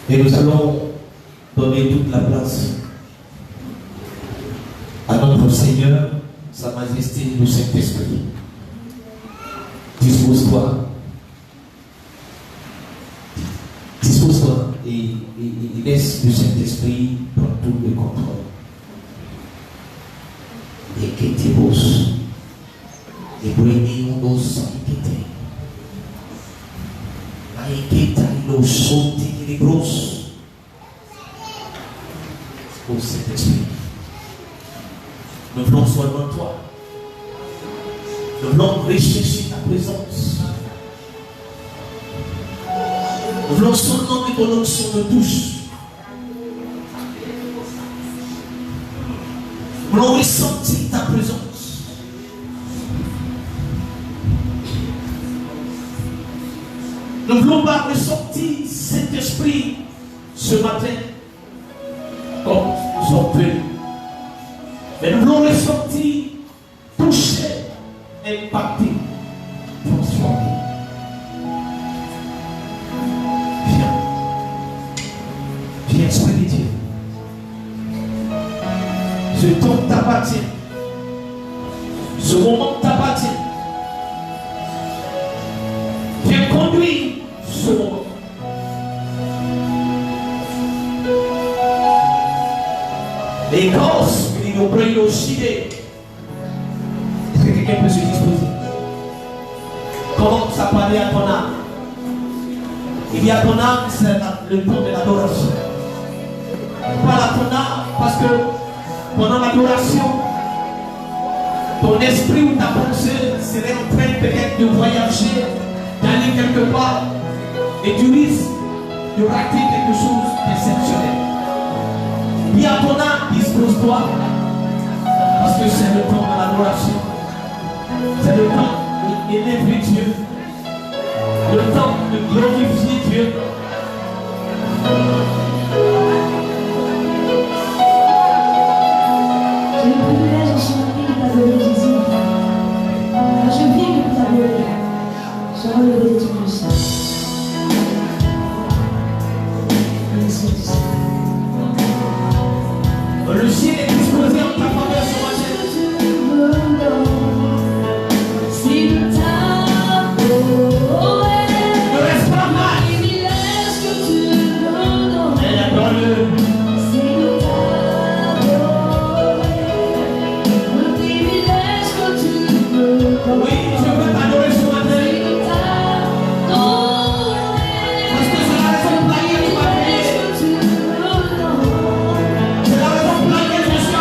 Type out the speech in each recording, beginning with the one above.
Et nous allons donner toute la place à notre Seigneur, Sa Majesté, le Saint-Esprit. Dispose-toi. Dispose-toi et laisse le Saint-Esprit prendre tout le contrôle. Et que tu bosses. Et brûler un dos sans quitter. Et que tu ailles sauter les grosses. Au Saint-Esprit. Nous voulons seulement toi. Nous voulons rechercher ta présence. Nous voulons seulement que ton onction nous touche. Nous voulons ressentir ta présence. Nous ne voulons pas ressortir cet esprit ce matin comme nous sommes venus. Mais nous voulons ressortir, toucher, impacter, transformer. Viens, Esprit de Dieu. Ce temps t'appartient. Ce moment t'appartient. Viens conduire ce moment. L'écorce, il nous brille aussi. Est-ce que quelqu'un peut se disposer? Commence à parler à ton âme. Il y a ton âme, c'est le temps de l'adoration. Parle à ton âme parce que pendant l'adoration, ton esprit ou ta pensée serait en train peut-être de voyager, d'aller quelque part et tu risques de rater quelque chose d'exceptionnel. Dis à ton âme, dispose-toi parce que c'est le temps de l'adoration. C'est le temps d'élever Dieu. Le temps de glorifier Dieu. J'ai le privilège de chanter et d'adorer Jésus. Quand je viens pour t'adorer, je relève de tout le ciel. Merci du ciel. Le ciel est disposé en ta faveur ce matin. Si nous t'adorons, Ne reste pas mal. privilège que tu nous donnes. Elle adore-le. Si nous t'adorons, le privilège que tu nous donnes. Oui, je veux t'adorer ce matin. Si nous t'adorons, Parce que c'est la raison pour laquelle tu m'as privilège payé. que tu nous donnes. C'est la raison pour laquelle je suis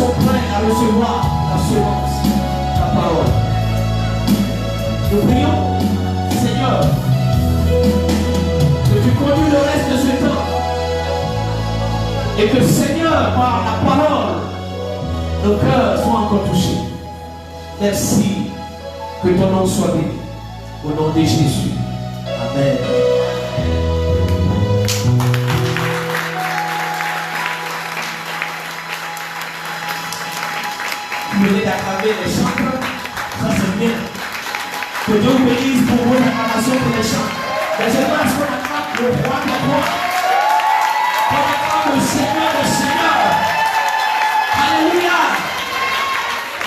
sont prêts à recevoir la semence, la parole. Nous prions, Seigneur, que tu conduis le reste de ce temps. Et que, Seigneur, par la parole, nos cœurs soient encore touchés. Merci. Que ton nom soit béni. Au nom de Jésus. Amen. Vous venez d'acclamer les chants. Ça c'est bien. Que Dieu vous bénisse pour vos acclamations pour les chants. Mais je pense qu'on acclame le roi des rois. On acclame le Seigneur des seigneurs. Alléluia.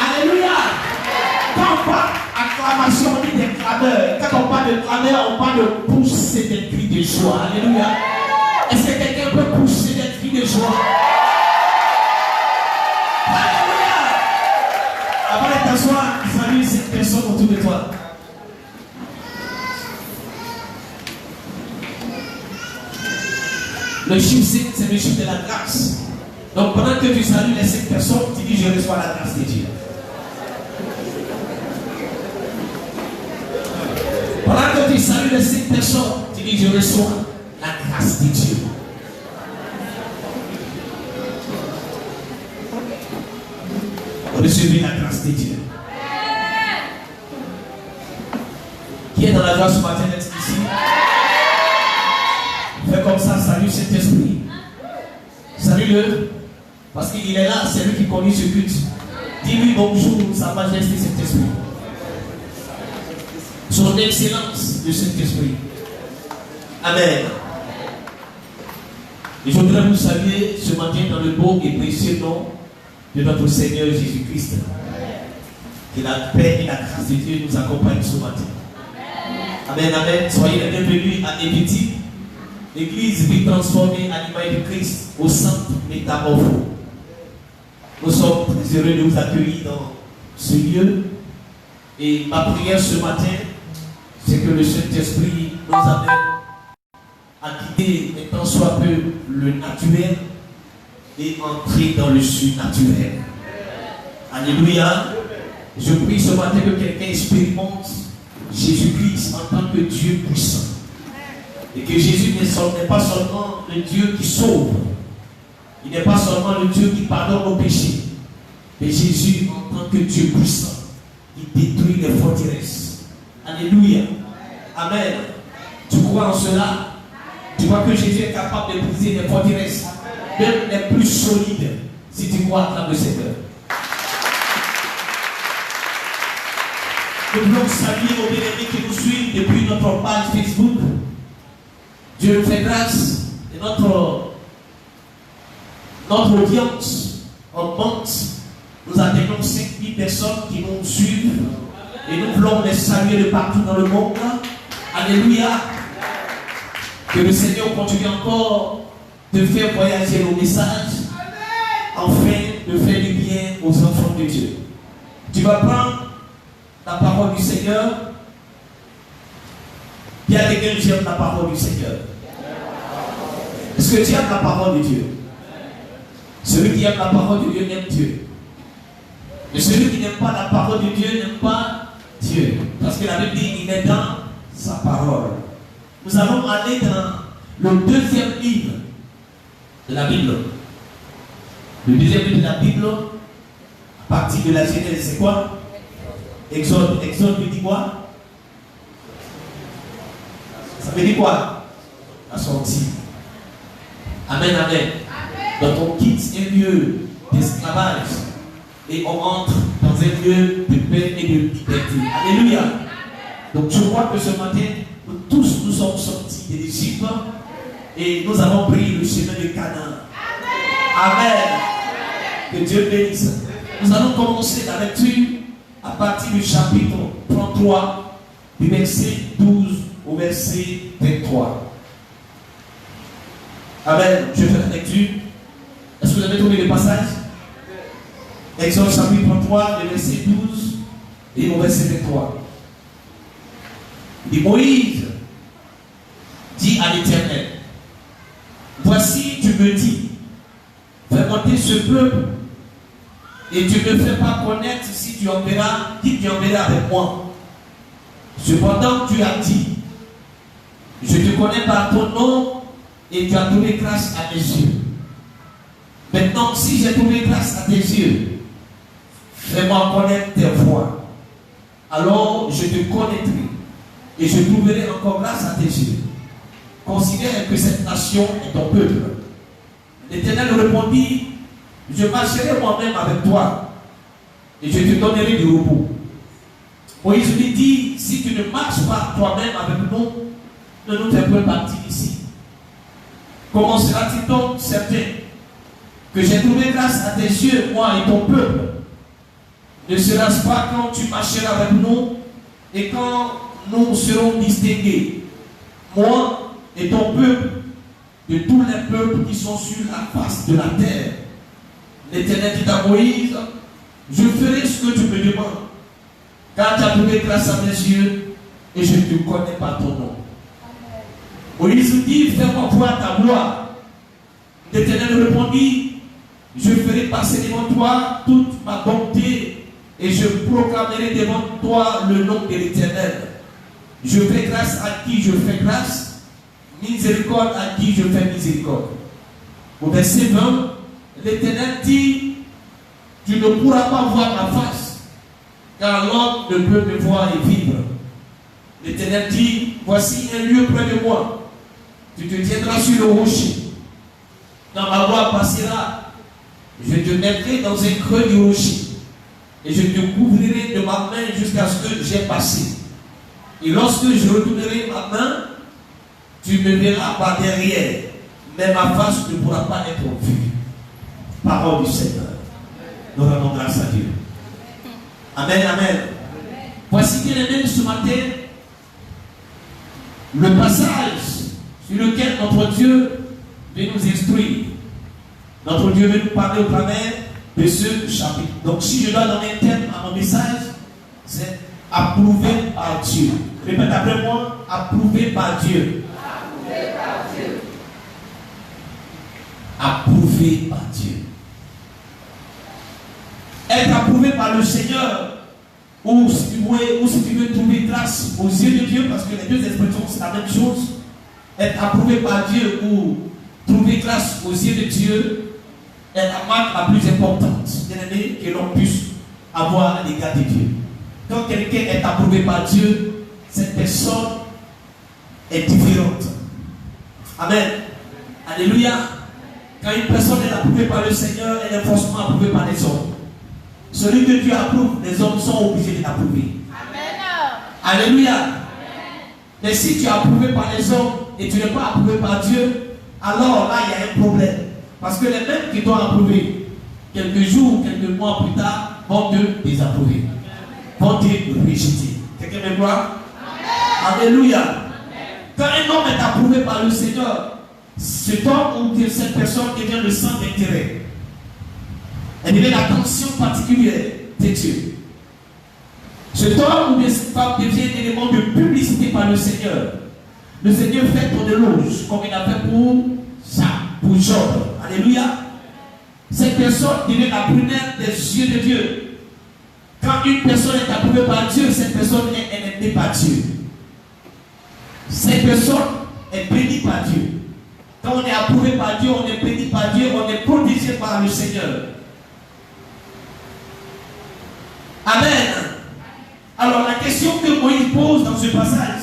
Alléluia. Quand on parle d'acclamation, on dit des clameurs. Quand on parle de clameurs, on parle de pousser des cris de joie. Alléluia. Est-ce que quelqu'un peut pousser des cris de joie? Alléluia. Avant de t'asseoir, salue cette personne autour de toi. Le chiffre 5, c'est le chiffre de la grâce. Donc pendant que tu salues les 5 personnes, tu dis je reçois la grâce de Dieu. Pendant que tu salues les 5 personnes, tu dis je reçois la grâce de Dieu. Recevez la grâce de Dieu. Qui est dans la joie ce matin d'être ici? Fais comme ça, salue cet esprit. Salue-le. Parce qu'il est là, c'est lui qui conduit ce culte. Dis-lui bonjour, sa majesté, cet esprit. Son excellence de cet esprit. Amen. Et je voudrais vous saluer ce matin dans le beau et précieux nom de notre Seigneur Jésus-Christ. Que la paix et la grâce de Dieu nous accompagnent ce matin. Amen, amen. Soyez les bienvenus à Ébéti, l'église vie transformée à l'image de Christ au centre métamorphose. Nous sommes très heureux de vous accueillir dans ce lieu. Et ma prière ce matin, c'est que le Saint-Esprit nous amène à quitter tant soit peu le naturel et entrer dans le surnaturel. Alléluia. Je prie ce matin que quelqu'un expérimente Jésus-Christ en tant que Dieu puissant. Et que Jésus n'est pas seulement le Dieu qui sauve. Il n'est pas seulement le Dieu qui pardonne nos péchés. Mais Jésus en tant que Dieu puissant, il détruit les forteresses. Alléluia. Amen. Tu crois en cela? Tu crois que Jésus est capable de briser les forteresses, même les plus solides, si tu crois dans le Seigneur. Nous voulons saluer nos bien-aimés qui nous suivent depuis notre page Facebook. Dieu nous fait grâce et notre audience augmente. Nous atteignons 5000 personnes qui nous suivent et nous voulons les saluer de partout dans le monde. Alléluia. Que le Seigneur continue encore de faire voyager nos messages afin de faire du bien aux enfants de Dieu. Tu vas prendre la parole du Seigneur. Il y a quelqu'un qui aime la parole du Seigneur. Est-ce que tu aimes la parole de Dieu? Celui qui aime la parole de Dieu aime Dieu. Mais celui qui n'aime pas la parole de Dieu n'aime pas Dieu. Parce que la Bible dit il est dans sa parole. Nous allons aller dans le deuxième livre de la Bible. Le deuxième livre de la Bible, à partir de la Genèse, c'est quoi? Exode. Exode veut dire quoi? Ça veut dire quoi? La sortie. Amen, amen. Donc on quitte un lieu d'esclavage et on entre dans un lieu de paix et de liberté. Alléluia. Donc je crois que ce matin, nous tous nous sommes sortis de l'Égypte et nous avons pris le chemin de Canaan. Amen. Que Dieu bénisse. Nous allons commencer la lecture à partir du chapitre 33, du verset 12 au verset 23. Amen. Je fais la lecture. Est-ce que vous avez trouvé le passage? Exode chapitre 33, le verset 12 et au verset 23. Et Moïse dit à l'Éternel, voici tu me dis, fais monter ce peuple Et tu ne me fais pas connaître si tu enverras, qui tu enverras avec moi. Cependant, tu as dit, je te connais par ton nom et tu as trouvé grâce à mes yeux. Maintenant, si j'ai trouvé grâce à tes yeux, fais-moi connaître tes voies. Alors, je te connaîtrai et je trouverai encore grâce à tes yeux. Considère que cette nation est ton peuple. L'Éternel répondit, je marcherai moi-même avec toi et je te donnerai du repos. Moïse lui dit, si tu ne marches pas toi-même avec nous, ne nous fais pas partie ici. Comment sera-t-il donc certain que j'ai trouvé grâce à tes yeux, moi et ton peuple? Ne sera-ce pas quand tu marcheras avec nous et quand nous serons distingués, moi et ton peuple, de tous les peuples qui sont sur la face de la terre? L'Éternel dit à Moïse, je ferai ce que tu me demandes, car tu as trouvé grâce à mes yeux et je te connais par ton nom. Moïse dit, fais-moi voir ta gloire. L'Éternel répondit, je ferai passer devant toi toute ma bonté et je proclamerai devant toi le nom de l'Éternel. Je fais grâce à qui je fais grâce, miséricorde à qui je fais miséricorde. Au verset 20, l'Éternel dit, tu ne pourras pas voir ma face, car l'homme ne peut me voir et vivre. L'Éternel dit, voici un lieu près de moi. Tu te tiendras sur le rocher. Quand ma voix passera, je te mettrai dans un creux du rocher. Et je te couvrirai de ma main jusqu'à ce que j'ai passé. Et lorsque je retournerai ma main, tu me verras par derrière, mais ma face ne pourra pas être vue. Parole du Seigneur. Nous rendons grâce à Dieu. Amen, amen. Voici bien aimé ce matin le passage sur lequel notre Dieu veut nous instruire. Notre Dieu veut nous parler au travers de ce chapitre. Donc si je dois donner un thème à mon message, c'est approuvé par Dieu. Répète après moi, approuvé par Dieu. Approuvé par Dieu. Approuvé par Dieu. Être approuvé par le Seigneur, ou si tu veux trouver grâce aux yeux de Dieu, parce que les deux expressions c'est la même chose. Être approuvé par Dieu ou trouver grâce aux yeux de Dieu est la marque la plus importante, bien aimé, que l'on puisse avoir à l'égard de Dieu. Quand quelqu'un est approuvé par Dieu, cette personne est différente. Amen. Alléluia. Quand une personne est approuvée par le Seigneur, elle est forcément approuvée par les hommes. Celui que Dieu approuve, les hommes sont obligés de l'approuver. Amen. Alléluia. Amen. Mais si tu es approuvé par les hommes et tu n'es pas approuvé par Dieu, alors là il y a un problème. Parce que les mêmes qui t'ont approuvé, quelques jours, quelques mois plus tard, vont te désapprouver. Vont te rejeter. Quelqu'un me croit? Alléluia. Amen. Quand un homme est approuvé par le Seigneur, cet homme ou cette personne devient le centre d'intérêt. Elle devient l'attention particulière de Dieu. Cet homme ou cette femme devient un élément de publicité par le Seigneur. Le Seigneur fait pour de l'éloge, comme il a fait pour Job. Alléluia. Cette personne devient la prunelle des yeux de Dieu. Quand une personne est approuvée par Dieu, cette personne est aimée par Dieu. Cette personne est bénie par Dieu. Quand on est approuvé par Dieu, on est béni par Dieu, on est protégé par le Seigneur. Amen. Alors la question que Moïse pose dans ce passage,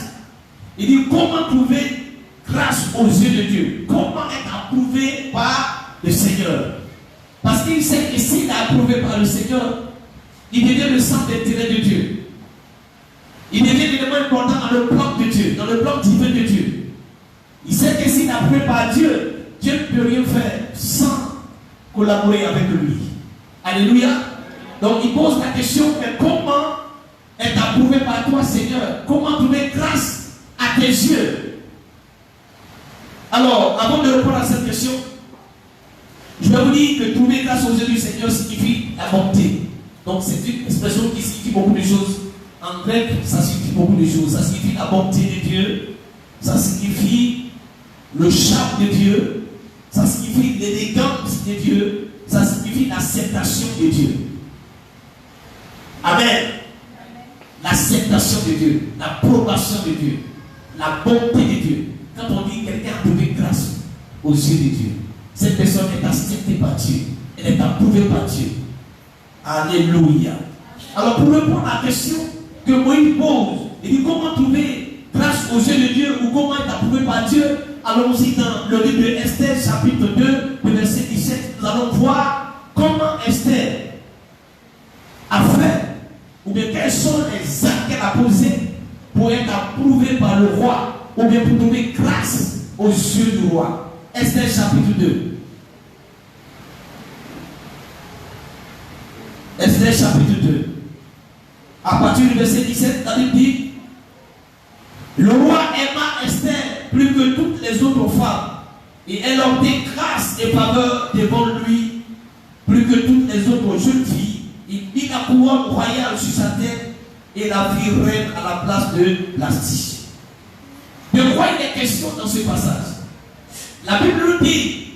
il dit comment trouver grâce aux yeux de Dieu? Comment être approuvé par le Seigneur? Parce qu'il sait que s'il est approuvé par le Seigneur, il devient le centre d'intérêt de Dieu. Il devient l'élément important dans le plan de Dieu, dans le plan divin de Dieu. Il sait que s'il est approuvé par Dieu, Dieu ne peut rien faire sans collaborer avec lui. Alléluia. Donc il pose la question, mais comment être approuvé par toi, Seigneur? Comment trouver grâce à tes yeux? Alors, avant de répondre à cette question, je vais vous dire que trouver grâce aux yeux du Seigneur signifie la bonté. Donc c'est une expression qui signifie beaucoup de choses. En grec, ça signifie beaucoup de choses. Ça signifie la bonté de Dieu. Ça signifie le charme de Dieu. Ça signifie l'élégance de Dieu. Ça signifie l'acceptation de Dieu. Amen. L'acceptation de Dieu, l'approbation de Dieu, la bonté de Dieu. Quand on dit quelqu'un a trouvé grâce aux yeux de Dieu, cette personne est acceptée par Dieu. Elle est approuvée par Dieu. Alléluia. Alors pour répondre à la question que Moïse pose, il dit comment trouver grâce aux yeux de Dieu ou comment être approuvé par Dieu. Allons-y dans le livre de Esther, chapitre 2, le verset 17. Nous allons voir comment Esther a fait, ou bien quels sont les actes qu'elle a posés pour être approuvée par le roi, ou bien pour trouver grâce aux yeux du roi. Esther, chapitre 2. Esther, chapitre 2. À partir du verset 17, la Bible dit: le roi aima Esther plus que toutes les autres femmes, et elle obtint grâce et faveur devant lui plus que toutes les autres jeunes filles. Il mit la couronne royale sur sa tête et la fit reine à la place de Vashti. De quoi il est question dans ce passage? La Bible nous dit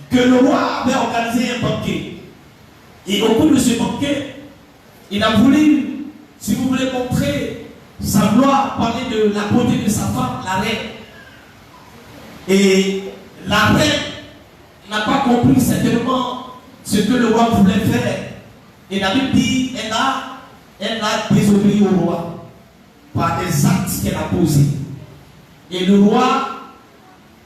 que le roi avait organisé un banquet. Et au cours de ce banquet, il a voulu, si vous voulez, montrer sa gloire, parler de la beauté de sa femme, la reine. Et la reine n'a pas compris certainement ce que le roi voulait faire. Et la Bible dit elle a désobéi au roi par des actes qu'elle a posés. Et le roi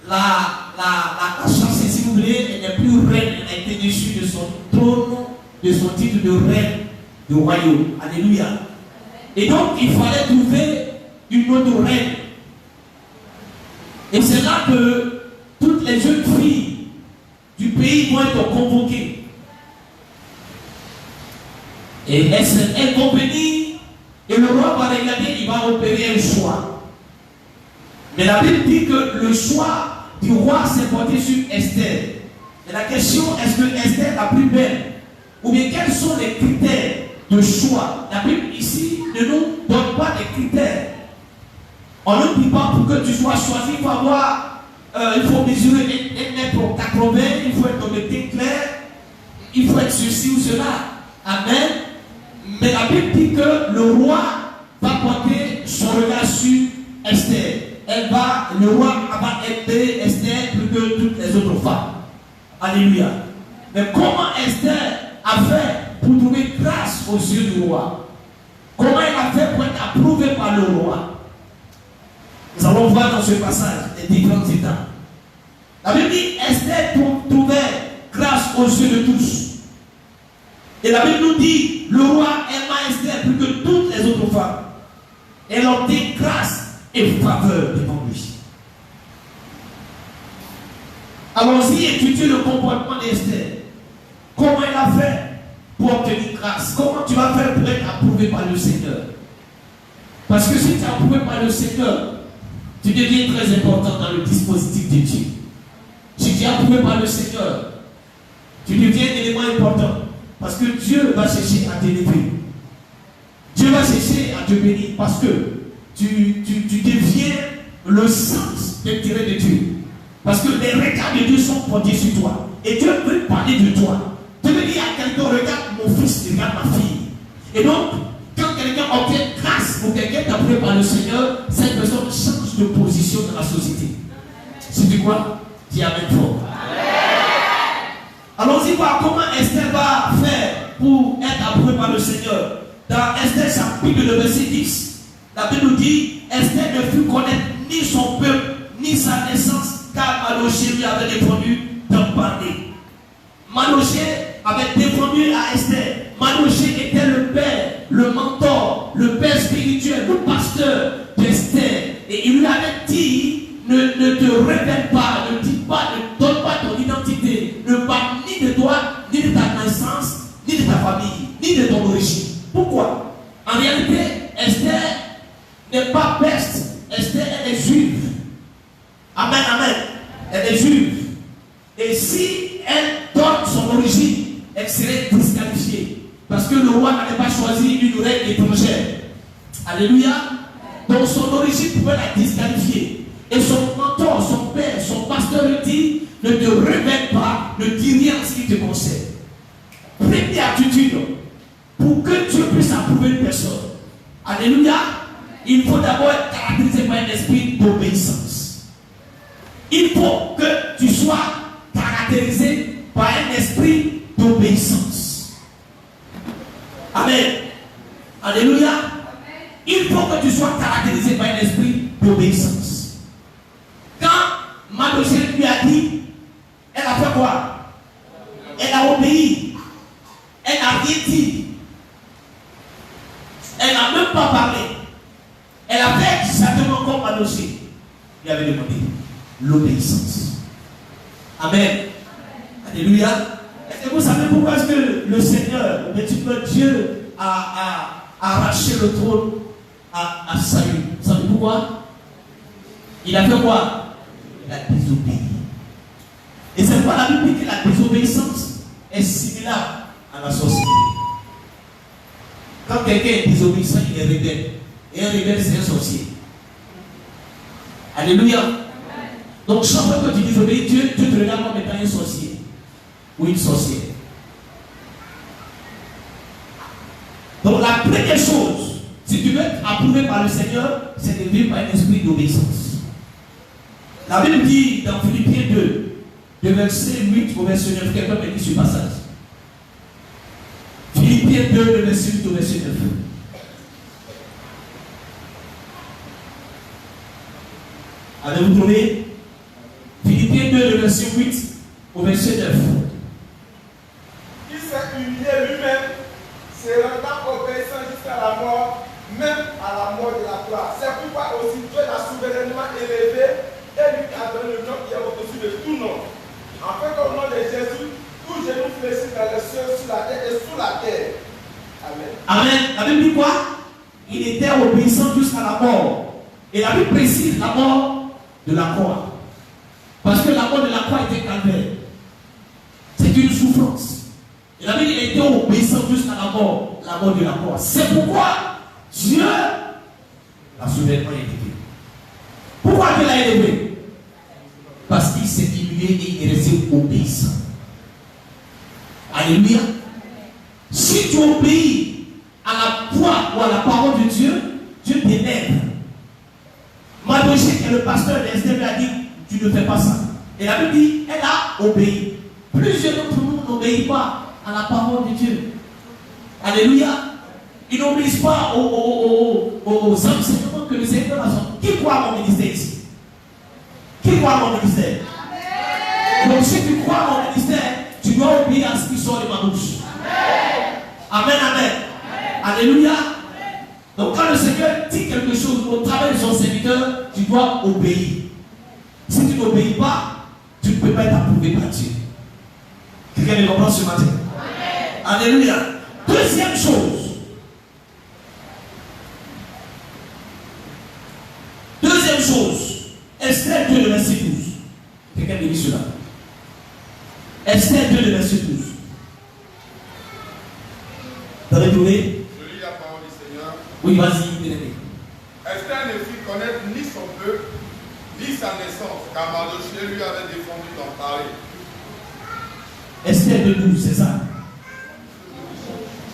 l'a chassée, si vous voulez, elle n'est plus reine, elle a été déchue de son trône, de son titre de reine du royaume. Alléluia. Et donc il fallait trouver une autre reine. Et c'est là que toutes les jeunes filles du pays vont être convoquées. Et elles vont venir, et le roi va regarder, il va opérer un choix. Mais la Bible dit que le choix du roi s'est porté sur Esther. Et la question, est-ce que Esther est la plus belle? Ou bien quels sont les critères de choix? La Bible ici ne nous donne pas des critères. On ne dit pas pour que tu sois choisi, il faut mesurer 1,80 m, il faut être de teint clair, il faut être ceci ou cela. Amen. Mais la Bible dit que le roi va porter son regard sur Esther. Le roi va aider Esther plus que toutes les autres femmes. Alléluia. Mais comment Esther a fait pour trouver grâce aux yeux du roi? Comment elle a fait pour être approuvée par le roi? Nous allons voir dans ce passage les différentes étapes. La Bible dit Esther trouvait grâce aux yeux de tous. Et la Bible nous dit le roi aima Esther plus que toutes les autres femmes. Elle obtint grâce et faveur devant lui. Allons-y étudier le comportement d'Esther. Comment elle a fait pour obtenir grâce? Comment tu vas faire pour être approuvé par le Seigneur? Parce que si tu es approuvé par le Seigneur, tu deviens très important dans le dispositif de Dieu. Si tu es approuvé par le Seigneur, tu deviens un élément important. Parce que Dieu va chercher à t'élever. Dieu va chercher à te bénir. Parce que tu deviens le sens d'intérêt de Dieu. Parce que les regards de Dieu sont portés sur toi. Et Dieu veut parler de toi. Dieu veut dire à quelqu'un, regarde mon fils, regarde ma fille. Et donc, quand quelqu'un obtient grâce ou quelqu'un est approuvé par le Seigneur, cette personne change de position dans la société. C'est du quoi? Dis amen fort. Allons-y voir comment Esther va faire pour être approuvée par le Seigneur. Dans Esther chapitre le verset 10, la Bible nous dit Esther ne fut connaître ni son peuple, ni sa naissance, car Manoché lui avait répondu d'en parler. Manoché avait défendu à Esther. Manoché était le père, le mentor, le père spirituel, le pasteur d'Esther. Et il lui avait dit ne te révèle pas, ne dis pas, ne donne pas ton identité, ne parle ni de toi, ni de ta naissance, ni de ta famille, ni de ton origine. Pourquoi? En réalité, Esther n'est pas perse. Esther, elle est juive. Amen, amen. Elle est juive. Et si elle donne son origine, elle serait disqualifiée. Parce que le roi n'avait pas choisi une reine étrangère. Alléluia. Donc son origine pouvait la disqualifier. Et son mentor, son père, son pasteur lui dit, ne te révèle pas, ne dis rien en ce qui te concerne. Première attitude pour que Dieu puisse approuver une personne, alléluia, il faut d'abord être caractérisé par un esprit d'obéissance. Il faut que tu sois caractérisé par un esprit d'obéissance. Amen. Alléluia. Il faut que tu sois caractérisé par un esprit d'obéissance. Quand Mademoiselle lui a dit, elle a fait quoi? Elle a obéi. Elle n'a rien dit. Elle n'a même pas parlé. Elle a fait exactement comme Mademoiselle lui avait demandé. L'obéissance. Amen. Alléluia. Est-ce que vous savez pourquoi est-ce que le Seigneur, Dieu a arraché le trône à Saül? Vous savez pourquoi? Il a fait quoi? Il a désobéi. Et c'est pourquoi la Bible dit que la désobéissance est similaire à la sorcellerie. Quand quelqu'un est désobéissant, il est rebelle. Et un rebelle, c'est un sorcier. Alléluia. Donc chaque fois que tu désobéis, Dieu te regarde comme étant un sorcier ou une sorcière. Donc la première chose, si tu veux être approuvé par le Seigneur, c'est de vivre par un esprit d'obéissance. La Bible dit dans Philippiens 2, de verset 8 au verset 9, quelqu'un me dit ce passage. Philippiens 2, de verset 8 au verset 9. Allez-vous trouver? Philippiens 2, de verset 8 au verset 9. Il s'est humilié lui-même, se rendant obéissant jusqu'à la mort, même à la mort de la croix. C'est pourquoi aussi Dieu l'a souverainement élevé et lui a donné le nom qui est au-dessus de tout nom. Afin qu'au nom de Jésus, tout genou fléchisse dans les cieux, sur la terre et sous la terre. Amen. Amen. La Bible dit quoi? Il était obéissant jusqu'à la mort. Et la Bible précise la mort de la croix. Parce que la mort de la croix était calvaire. C'est une souffrance. Et la Bible était obéissant jusqu'à la mort de la croix. C'est pourquoi Dieu l'a souverainement élevé. Pourquoi Dieu l'a élevé? Parce qu'il s'est humilié et il est resté obéissant. Alléluia. Si tu obéis à la voix ou à la parole de Dieu, Dieu t'élève. Mademoiselle, qui est le pasteur d'Esther, lui a dit, tu ne fais pas ça. Et la Bible dit, elle a obéi. Plusieurs d'entre nous n'obéissent pas à la parole de Dieu. Alléluia. Ils n'obéissent pas aux enseignements que le Seigneur a donné. Qui croit à mon ministère ici? Qui croit à mon ministère? Donc si tu crois à mon ministère, tu dois obéir à ce qui sort de ma bouche. Amen, amen. Alléluia. Donc quand le Seigneur dit quelque chose au travers de son serviteur, tu dois obéir. Si tu n'obéis pas, tu ne peux pas être approuvé par Dieu. Quelqu'un me comprend ce matin? Alléluia. Deuxième chose. Deuxième chose. Esther 2, le verset 12. Quelqu'un me dit cela. Esther 2, le verset 12. Vous avez trouvé? Je lis la parole du Seigneur. Oui, vas-y, bien-aimé. Esther ne fit connaître ni son peuple, ni sa naissance, car Mardochée lui avait défendu d'en parler. Esther 2, 12, c'est ça?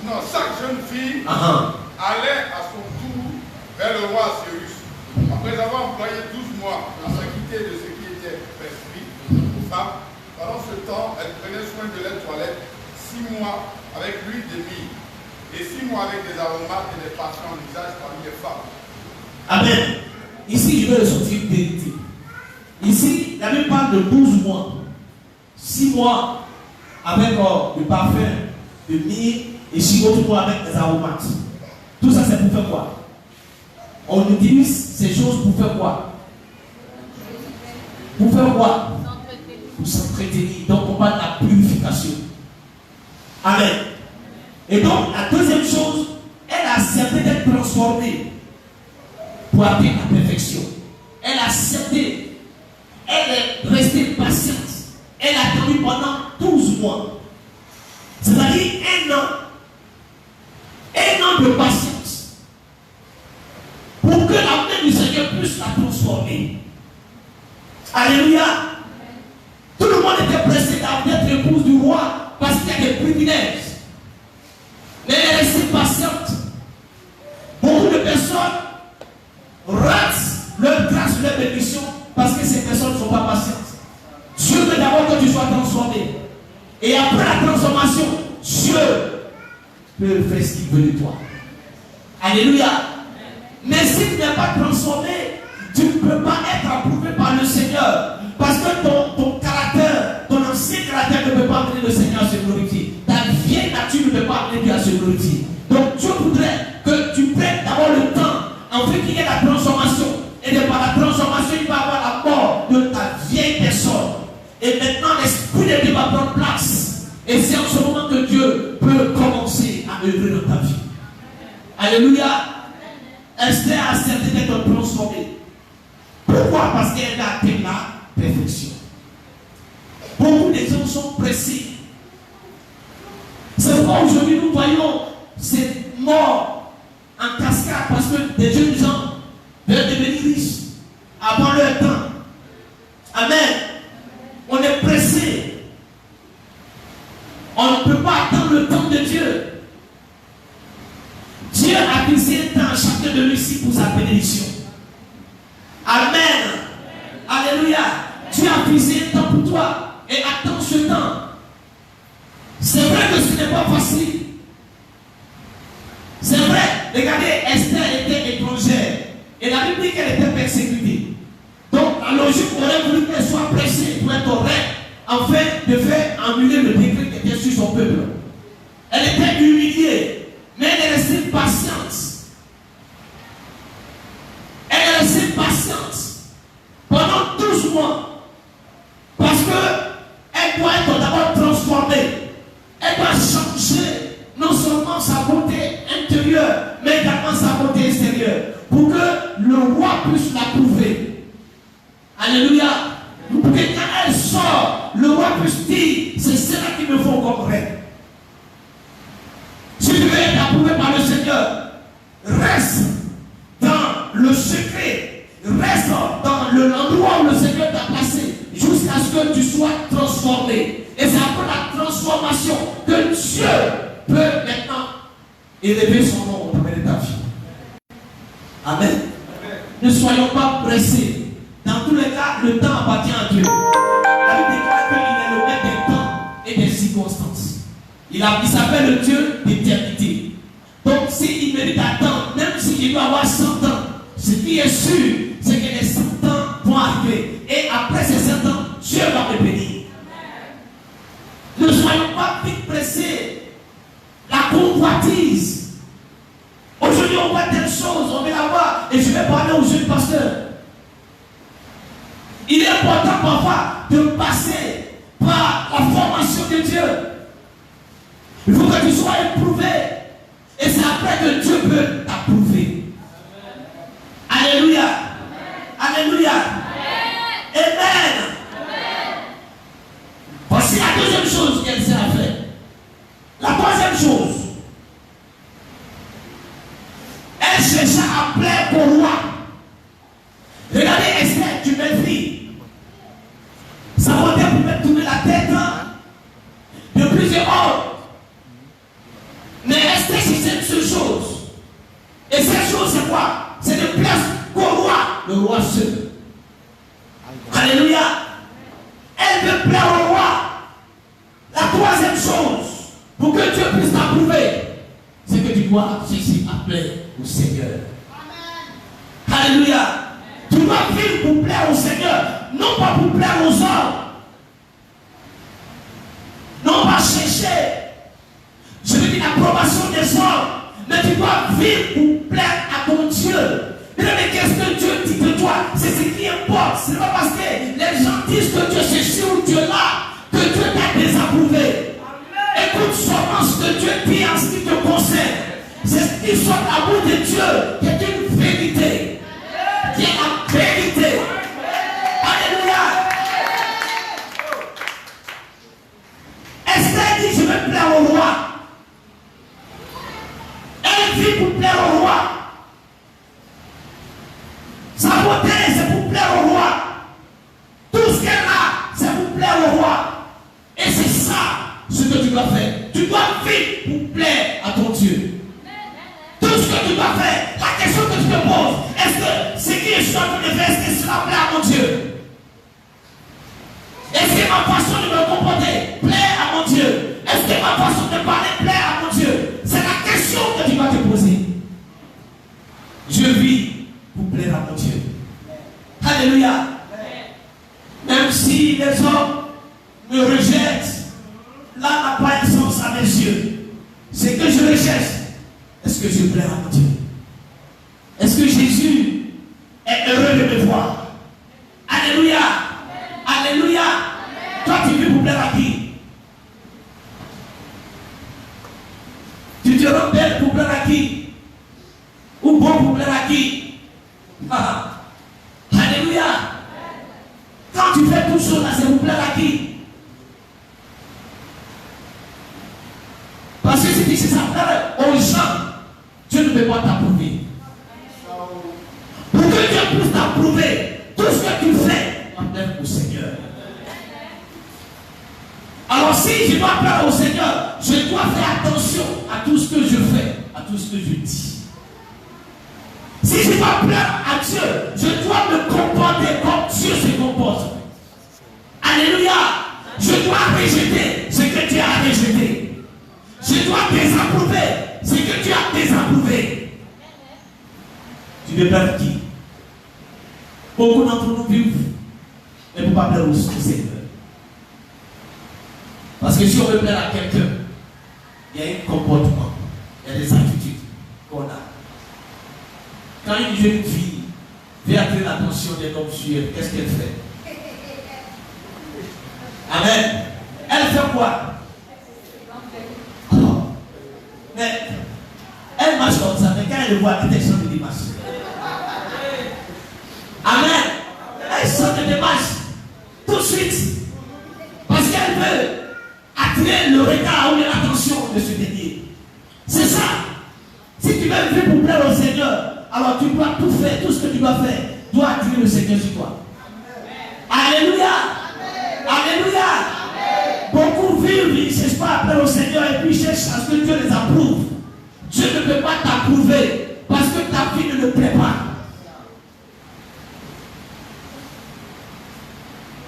Non, chaque jeune fille allait à son tour vers le roi Cyrus. Après avoir employé 12 mois à s'acquitter de ce qui était prescrit aux femmes, pendant ce temps, elle prenait soin de leur toilette 6 mois avec l'huile de myrrhe et 6 mois avec des aromates et des parfums en usage parmi les femmes. Amen. Ici, je vais ressortir une vérité. Ici, la Bible parle de 12 mois. 6 mois avec du parfum, de myrrhe et 6 autres mois avec des aromates. Tout ça, c'est pour faire quoi? On utilise ces choses pour faire quoi? Pour faire quoi? Pour s'entretenir. Donc, on parle de la purification. Amen. Et donc, la deuxième chose, elle a accepté d'être transformée pour atteindre la perfection. Elle a accepté. Elle est restée patiente. Elle a attendu pendant 12 mois. C'est-à-dire 1 an. 1 an de patience. Pour que la main du Seigneur puisse la transformer. Alléluia. Tout le monde était pressé d'être épouse du roi parce qu'il y a des privilèges. Mais elle est restée bénédiction parce que ces personnes ne sont pas patientes. Dieu veut d'abord que tu sois transformé. Et après la transformation, Dieu peut faire ce qu'il veut de toi. Alléluia. Mais si tu n'es pas transformé, tu ne peux pas être approuvé par le Seigneur. Parce que ton caractère, ton ancien caractère ne peut pas amener le Seigneur à se glorifier. Ta vieille nature ne peut pas amener Dieu à se glorifier. Donc Dieu voudrait que tu prennes d'abord le temps afin qu'il y ait la transformation. Et de par la transformation, il va y avoir la mort de ta vieille personne. Et maintenant, l'Esprit de Dieu va prendre place. Et c'est en ce moment que Dieu peut commencer à œuvrer dans ta vie. Alléluia. Esther a accepté d'être transformée. Pourquoi? Parce qu'elle a atteint la perfection. Beaucoup de gens sont pressés. C'est pourquoi aujourd'hui nous voyons ces morts en cascade parce que des jeunes gens veulent devenir riches avant leur temps. Amen. On est pressé. On ne peut pas attendre le temps de Dieu. Dieu a fixé un temps à chacun de nous ici pour sa bénédiction. Amen. Alléluia. Dieu a fixé un temps pour toi. Et attends ce temps. C'est vrai que ce n'est pas facile. C'est vrai. Regardez, Esther était étrangère. Et la Bible dit qu'elle était persécutée. Donc la logique aurait voulu qu'elle soit pressée pour être reine, afin de faire annuler le décret qui était sur son peuple. Elle était humiliée, mais elle est restée patiente. Elle est restée patiente pendant 12 mois. Parce qu'elle doit être d'abord transformée. Elle doit changer non seulement sa beauté intérieure, mais également sa beauté extérieure. Pour que le roi puisse l'approuver. Alléluia. Pour que quand elle sort, le roi puisse dire, c'est cela qu'il me faut comme reine. Si tu veux être approuvé par le Seigneur, reste dans le secret. Reste dans l'endroit où le Seigneur t'a placé. Jusqu'à ce que tu sois transformé. Et c'est après la transformation que Dieu peut maintenant élever son nom au travers de ta vie. Amen. Amen. Ne soyons pas pressés. Dans tous les cas, le temps appartient à Dieu. La Bible déclare qu'il est le maître des temps et des circonstances. Il s'appelle le Dieu d'éternité. Donc s'il mérite d'attendre, même s'il doit avoir 100 ans, ce qui est sûr, c'est que les 100 ans vont arriver. Et après ces 100 ans, Dieu va me bénir. Ne soyons pas vite pressés. La convoitise. Aujourd'hui, on voit telle chose, on veut la voir. Et je vais parler aux jeunes pasteurs. Il est important parfois de passer par la formation de Dieu. Il faut que tu sois éprouvé. Et c'est après que Dieu peut t'approuver. Alléluia. Alléluia. Amen. Voici la deuxième chose qu'elle s'est à faire. La troisième chose. Elle chercha à plaire au roi. Regardez Esther, tu belle fille. Ça va bien pour me tourner la tête de plusieurs hommes. Mais Esther, c'est une seule chose. Et cette chose, c'est quoi? C'est de plaire au roi, le roi seul. Alléluia. Elle veut plaire au roi. La troisième chose, pour que Dieu puisse t'approuver, c'est que tu dois chercher à plaire au Seigneur. Amen. Alléluia. Tu dois vivre pour plaire au Seigneur, non pas pour plaire aux hommes. Non pas chercher, je veux dire, l'approbation des hommes, mais tu dois vivre pour plaire à ton Dieu. Mais qu'est-ce que Dieu dit de toi? C'est ce qui importe. Ce n'est pas parce que les gens disent que Dieu c'est ci ou Dieu là, que Dieu t'a désapprouvé. Écoute seulement ce que Dieu dit en ce qui te concerne. C'est ce qui soit l'amour de Dieu, qui est une vérité. Qui est la vérité. Alléluia. Esther dit, je veux plaire au roi. Elle vit pour plaire au roi. Sa beauté, c'est pour plaire au roi. Tout ce qu'elle a, c'est pour plaire au roi. Et c'est ça ce que tu dois faire. Tu dois vivre pour plaire à Dieu. Tout ce que tu dois faire, la question que tu te poses, est-ce que ce qui est suis en train de faire, est-ce que cela plaît à mon Dieu? Est-ce que ma façon de me comporter plaît à mon Dieu? Est-ce que ma façon de parler plaît à mon Dieu? C'est la question que tu vas te poser. Je vis pour plaire à mon Dieu. Alléluia. Même si les hommes me rejettent, là n'a pas un sens à mes yeux. C'est que je recherche. Est-ce que je plais à mon Dieu? Est-ce que Jésus est heureux de me voir? Alléluia. Alléluia. Toi tu vis pour plaire à qui? Tu te rends belle pour plaire à qui? Ou bon pour plaire à qui? Alléluia. Quand tu fais tout cela, c'est pour plaire à qui? Parce que si tu sais ça plaire aux gens, Dieu ne peut pas t'approuver. Pour que Dieu puisse t'approuver, tout ce que tu fais doit plaire au Seigneur. Alors si je dois plaire au Seigneur, je dois faire attention à tout ce que je fais, à tout ce que je dis. Si je dois plaire à Dieu, je dois me comporter comme Dieu se comporte. Alléluia. Je dois rejeter ce que Dieu a rejeté. Je dois désapprouver ce que Dieu a désapprouvé. Tu veux plaire à qui? Beaucoup d'entre nous vivent, mais pour ne pas plaire au Seigneur. Parce que si on veut plaire à quelqu'un, il y a un comportement, il y a des attitudes qu'on a. Quand une jeune fille veut attirer l'attention d'un homme sur elle, qu'est-ce qu'elle fait? Amen. Elle fait quoi? Alors, mais elle marche comme ça, mais quand elle le voit, elle chante des marches. Amen. Elle chante des marches tout de suite. Parce qu'elle veut attirer le regard ou l'attention de ce dernier. C'est ça. Si tu veux vivre pour plaire au Seigneur, alors tu dois tout faire, tout ce que tu dois faire, doit attirer le Seigneur sur toi. Alléluia. Alléluia. Beaucoup vivent, ils ne cherchent pas à plaire au Seigneur et puis ils cherchent à ce que Dieu les approuve. Dieu ne peut pas t'approuver parce que ta vie ne le plaît pas.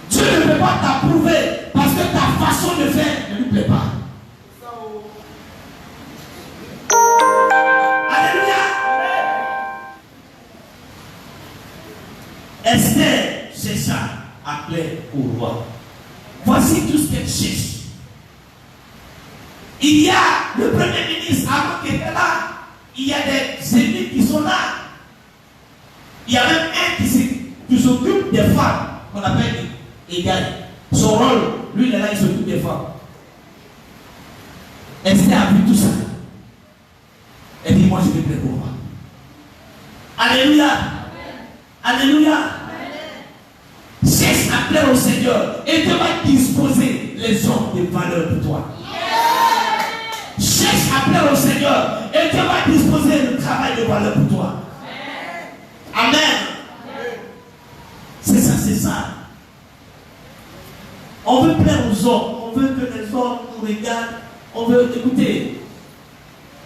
Dieu ne peut pas t'approuver parce que ta façon de faire ne lui plaît pas. Alléluia. Esther chercha à plaire au roi. Voici tout ce qu'elle cherche. Il y a le premier ministre avant qui était là. Il y a des ennemis qui sont là. Il y a même un qui s'occupe des femmes, qu'on appelle égal. Son rôle, lui il est là, il s'occupe des femmes. Esther a vu tout ça. Elle dit, moi je vais plaire au roi. Alléluia. Alléluia. Cherche à plaire au Seigneur et Dieu va disposer les hommes de valeur pour toi. Cherche à plaire au Seigneur et Dieu va disposer le travail de valeur pour toi. Amen. C'est ça, c'est ça. On veut plaire aux hommes, on veut que les hommes nous regardent, on veut écouter.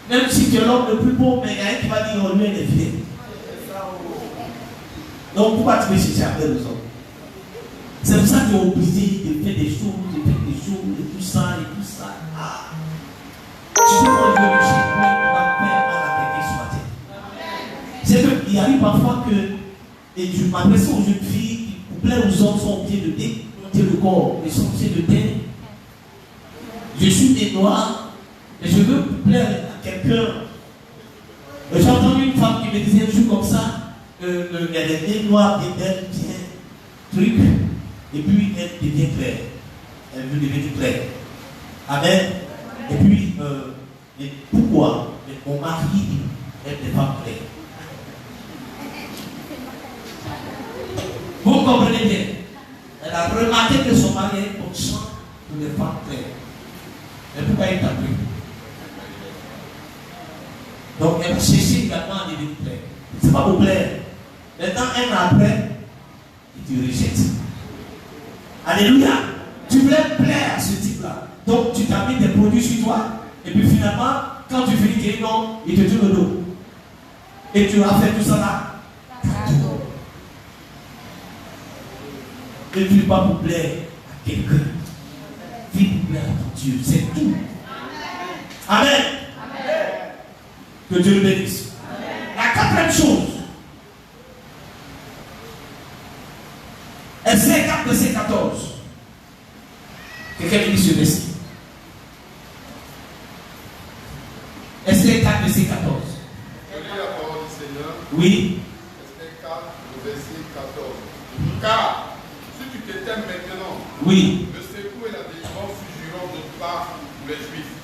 Même si tu es l'homme le plus beau, mais il y a un qui va dire, oh, lui, elle est vieille. Donc pourquoi tu veux chercher à plaire aux hommes? C'est pour ça que tu es obligé de faire des choses, et tout ça, et tout ça. Ah. Tu sais, moi, je veux chez toi, on va faire mal à quelqu'un ce matin. C'est qu'il y arrive parfois que, et je m'adresse aux jeunes filles qui, pour plaire aux hommes, sont obligés de démonter le corps, ils sont obligés de teindre. Je suis né noir, et je veux plaire à quelqu'un. J'ai entendu une femme qui me disait un jour comme ça, elle est née noire, bien belle, bien truc. Et puis elle devient claire. Elle veut devenir claire. Amen. Et puis, mais pourquoi mon mari n'est pas clair? Vous comprenez bien. Elle a remarqué que son mari est comme ça pour les femmes claires. Mais pourquoi il t'a pris? Donc elle va chercher également à devenir claire. C'est pas pour plaire. Maintenant, un an après, il te rejette. Alléluia. Tu voulais plaire à ce type-là. Donc tu t'as mis des produits sur toi. Et puis finalement, quand tu finis guérir, non, il te tourne le dos. Et tu as fait tout ça là. Ne vis pas pour plaire à quelqu'un. Vis pour plaire à ton Dieu. C'est tout. Amen. Que Dieu le bénisse. La quatrième chose. Esther 4, verset 14. Quelqu'un me dit ce verset. Esther 4, verset 14. Je lis la parole du Seigneur. Oui. Esther 4, verset 14. Car si tu t'éteins maintenant, Oui. le secours et la délivrance fuiront de part pour les Juifs.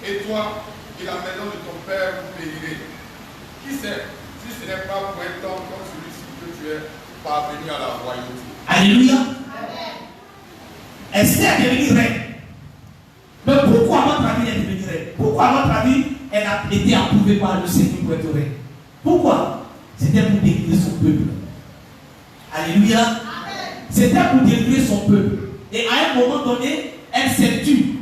Et toi et la maison de ton père vous périrez. Qui sait si ce n'est pas pour un temps comme celui-ci que tu es parvenu à la royauté. Alléluia. Esther est devenue reine. Mais pourquoi à votre avis elle est devenue reine? Pourquoi à votre avis elle a été approuvée par le Seigneur pour être reine? Pourquoi? C'était pour délivrer son peuple. Alléluia. C'était pour délivrer son peuple. Et à un moment donné, elle s'est tue.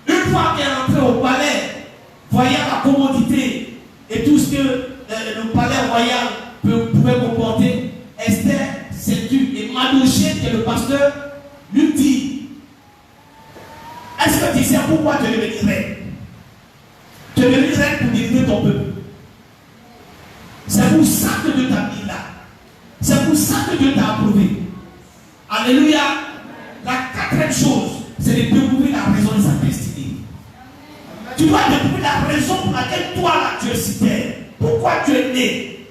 Une fois qu'elle est rentrée au palais, voyant la commodité et tout ce que le palais royal pouvait comporter, Esther s'est tue. Et Mardochée, qui est le pasteur, lui dit: est-ce que tu sais pourquoi tu es devenu reine? Tu es devenu reine pour délivrer ton peuple. C'est pour ça que Dieu t'a mis là. C'est pour ça que Dieu t'a approuvé. Alléluia. La quatrième chose, c'est de découvrir la raison de sa destinée. Tu dois découvrir la raison pour laquelle toi là tu es sur terre. Pourquoi tu es né?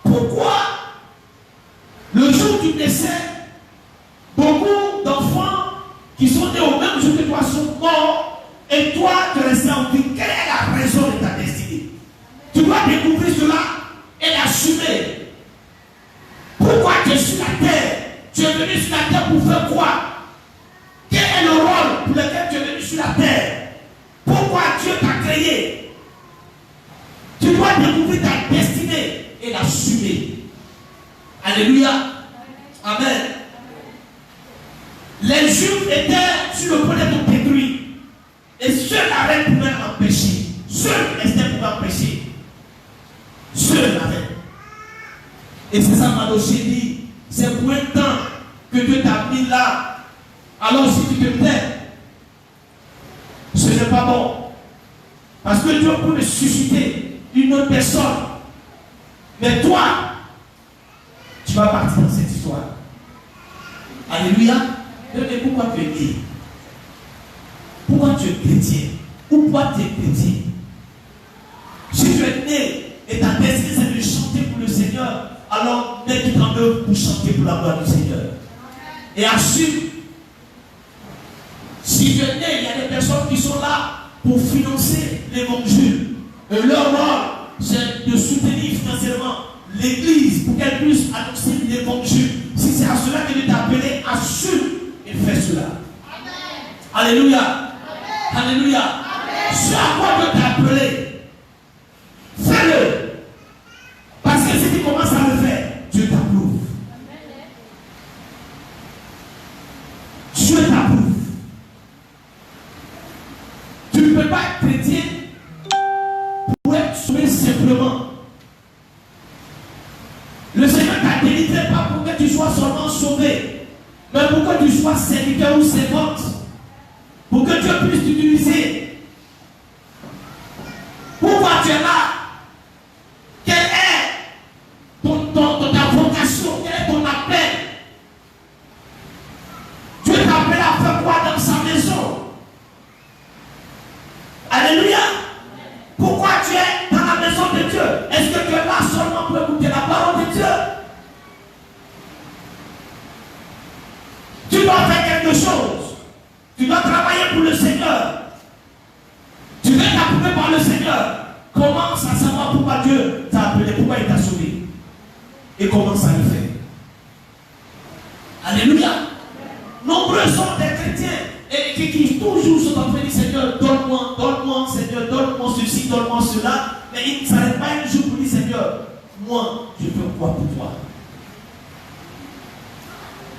Pourquoi le jour du décès, beaucoup d'enfants qui sont nés au même jour que toi sont morts et toi tu es resté en vie? Quelle est la raison de ta destinée? Tu dois découvrir cela et l'assumer. Pourquoi tu es sur la terre? Tu es venu sur la terre pour faire quoi? Quel est le rôle pour lequel tu es venu sur la terre? Pourquoi Dieu t'a créé? Tu dois découvrir ta destinée et l'assumer. Alléluia. Amen. Les Juifs étaient sur le point d'être détruits. Et seul la reine pouvait empêcher. Seul Esther pouvait empêcher. Seul la reine. Et c'est ça Mardochée dit. C'est pour un temps que Dieu t'a mis là. Alors si tu te tais, ce n'est pas bon. Parce que Dieu peut susciter une autre personne. Mais toi, tu vas partir dans cette histoire. Alléluia. Mais pourquoi tu es né? Pourquoi tu es chrétien? Pourquoi tu es chrétien? Si tu es né et ta destinée c'est de chanter pour le Seigneur, alors mets tout en œuvre pour chanter pour la gloire du Seigneur. Et assume. Si tu es né, il y a des personnes qui sont là pour financer l'évangile. Et leur rôle, c'est de soutenir financièrement l'église pour qu'elle puisse annoncer l'évangile. Si c'est à cela que Dieu t'a appelé, assume et fais cela. Amen. Alléluia. Amen. Alléluia. Amen. Ce à quoi Dieu t'a appelé, fais-le. Parce que si tu commences à le faire, Dieu t'approuve. Dieu t'approuve. Tu ne peux pas être chrétien pour être sauvé simplement. Le Seigneur t'a délivré pas pour que tu sois seulement sauvé, mais pour que tu sois serviteur ou servante, pour que Dieu puisse t'utiliser. Pourquoi tu es là? Quelle est ta vocation? Quel est ton appel? Dieu t'appelle à faire quoi dans sa maison? Alléluia. Pourquoi tu es dans la maison de Dieu? Est-ce que tu es là seulement pour écouter la parole de Dieu? Tu dois faire quelque chose. Tu dois travailler pour le Seigneur. Tu veux t'approuver par le Seigneur. Commence à savoir pourquoi Dieu t'a appelé, pourquoi il t'a sauvé. Et commence à le faire. Alléluia. Nombreux sont des chrétiens et qui toujours sont en train de dire: Seigneur, donne-moi, Seigneur, donne-moi ceci, donne-moi cela. Mais ils ne s'arrêtent pas un jour pour dire: Seigneur, moi, je veux quoi pour toi?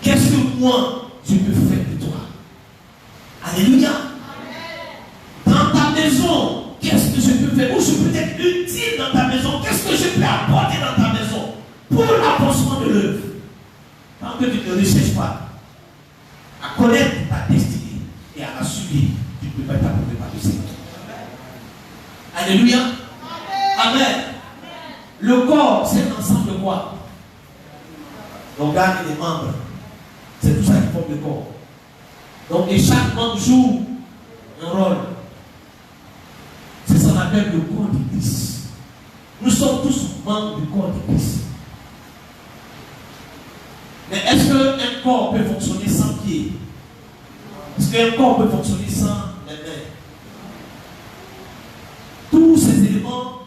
Qu'est-ce que moi, je peux faire pour toi? Alléluia. Dans ta maison, qu'est-ce que je peux faire? Ou je peux être utile dans ta maison? Qu'est-ce que je peux apporter dans ta maison pour l'avancement de l'œuvre? Tant que tu ne recherches pas, connaître ta destinée et à la subir, tu ne peux pas t'approuver par le Seigneur. Alléluia. Amen. Le corps, c'est un ensemble de quoi? L'organe et les membres. C'est tout ça qui forme le corps. Donc, et chaque membre joue un rôle. C'est ce qu'on appelle le corps de Christ. Nous sommes tous membres du corps de Christ. Mais est-ce qu'un corps peut fonctionner sans pied? Est-ce qu'un corps peut fonctionner sans les mains? Tous ces éléments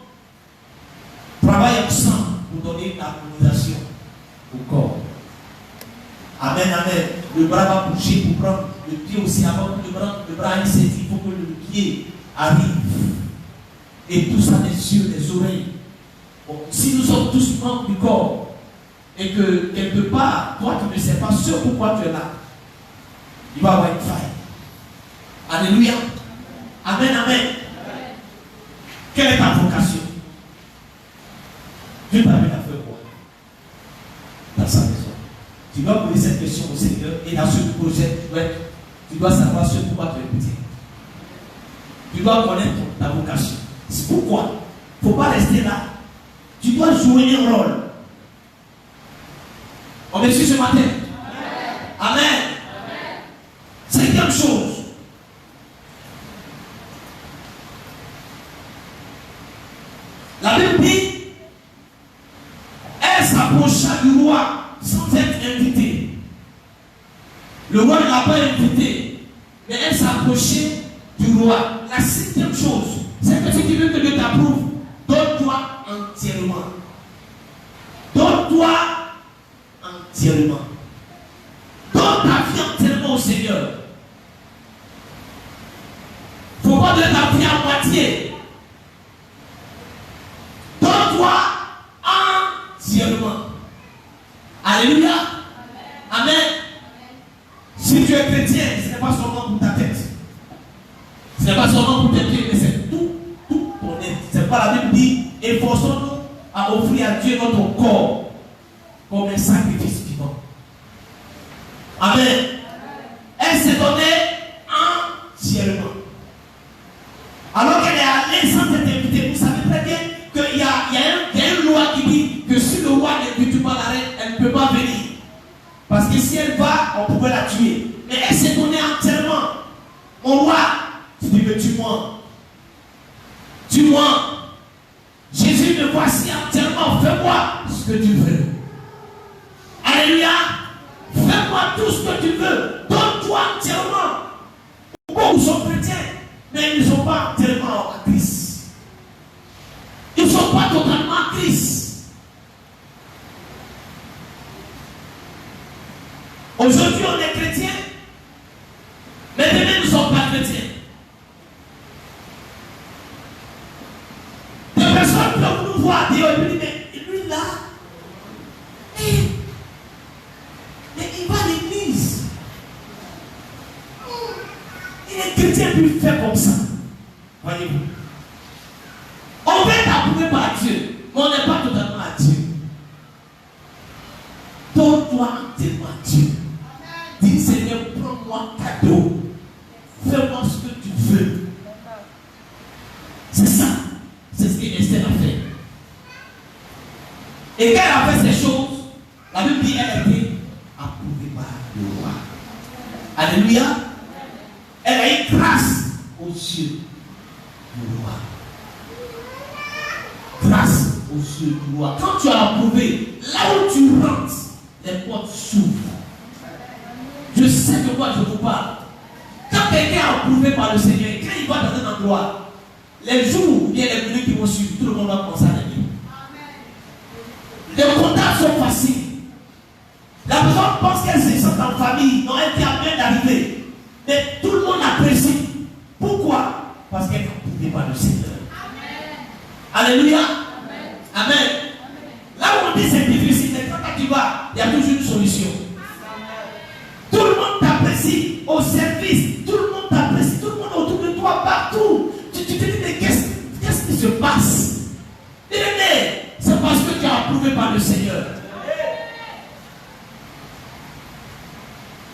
travaillent ensemble pour donner une harmonisation au corps. Amen, amen. Le bras va bouger pour prendre le pied aussi. Avant que le bras aille saisir, il faut que le pied arrive. Et tout ça, les yeux, les oreilles. Bon, si nous sommes tous membres du corps, et que quelque part, toi tu ne sais pas ce pourquoi tu es là, il va y avoir une faille. Alléluia. Amen, amen. Quelle est ta vocation? Dieu t'a mis à faire quoi dans sa maison? Tu dois poser cette question au Seigneur et dans ce projet, tu dois savoir ce pourquoi tu es petit. Tu dois connaître ta vocation. C'est pourquoi. Il ne faut pas rester là. Tu dois jouer un rôle. On me suit ce matin? Amen. Amen. Cinquième chose. La Bible dit, elle s'approcha du roi sans être invitée. Le roi ne l'a pas invitée, mais elle s'approchait du roi. La cinquième chose, c'est que si tu veux que Dieu t'approuve, donne-toi entièrement. Donne-toi entièrement. Donne ta vie entièrement au Seigneur. Il ne faut pas donner ta vie à moitié. Donne-toi entièrement. Alléluia. Amen. Si tu es chrétien, ce n'est pas seulement pour ta tête. Ce n'est pas seulement pour tes pieds, mais c'est tout ton être. C'est pas la Bible dit, efforçons-nous à offrir à Dieu notre corps comme un sacrifice vivant. Amen. Elle s'est donnée entièrement. Alors qu'elle est allée sans être invitée, vous savez très bien qu'il y a une loi qui dit que si le roi n'invite pas la reine, elle ne peut pas venir. Parce que si elle va, on pourrait la tuer. Mais elle s'est donnée entièrement. Mon roi, tu dis que tue-moi. Tue-moi. Jésus, me voici entièrement. Fais-moi ce que tu veux. Alléluia. Fais-moi tout ce que tu veux. Donne-toi entièrement. Beaucoup sont chrétiens, mais ils ne sont pas entièrement à Christ. Ils ne sont pas totalement à Christ. Aujourd'hui, on est chrétien, mais demain, nous ne sommes pas chrétiens. Des personnes peuvent nous voir dire, mais lui là, mais il va à l'église. Il est chrétien, puis il fait comme ça. Voyez-vous. On va être approuvé par Dieu, mais on n'est pas totalement à Dieu. Donne-toi entièrement à Dieu. Dis Seigneur, prends-moi cadeau. Fais-moi ce que tu veux. C'est ça. C'est ce qu'Esther a fait. Et quand elle a fait ces choses, la Bible dit qu'elle a été approuvée par le roi. Alléluia. Elle a eu grâce aux yeux du roi. Grâce aux yeux du roi. Quand tu as approuvé, là où tu rentres, les portes s'ouvrent. Je sais de quoi je vous parle. Quand quelqu'un est approuvé par le Seigneur, quand il va dans un endroit, les jours ou bien les minutes qui vont suivre, tout le monde va commencer à l'aimer. Les contacts sont faciles. La personne pense qu'elle se sent en famille. Non, elle vient bien d'arriver. Mais tout le monde apprécie. Pourquoi? Parce qu'elle est approuvée par le Seigneur. Amen. Alléluia. Amen. Amen. Là où on dit c'est difficile, mais quand tu vas, il y a toujours une solution. Tout le monde t'apprécie au service. Tout le monde t'apprécie. Tout le monde autour de toi, partout. Tu te dis, mais qu'est-ce qui se passe? C'est parce que tu as approuvé par le Seigneur.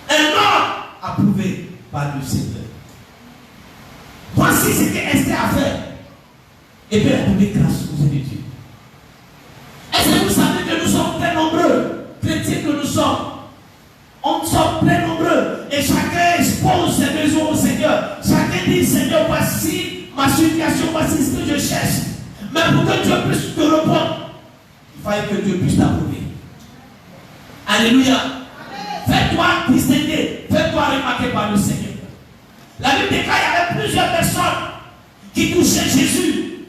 Un homme par le Seigneur. Voici ce qu'Esther a fait. Et puis elle a trouvé grâce aux yeux de Dieu. Est-ce que vous savez que nous sommes très nombreux, chrétiens que nous sommes? On sommes très nombreux et chacun expose ses besoins au Seigneur. Chacun dit, Seigneur, voici ma situation, voici ce que je cherche. Mais pour que Dieu puisse te répondre, il fallait que Dieu puisse t'approuver. Alléluia. Fais-toi distinguer, fais-toi remarquer par le Seigneur. La Bible déclare qu'il y avait plusieurs personnes qui touchaient Jésus,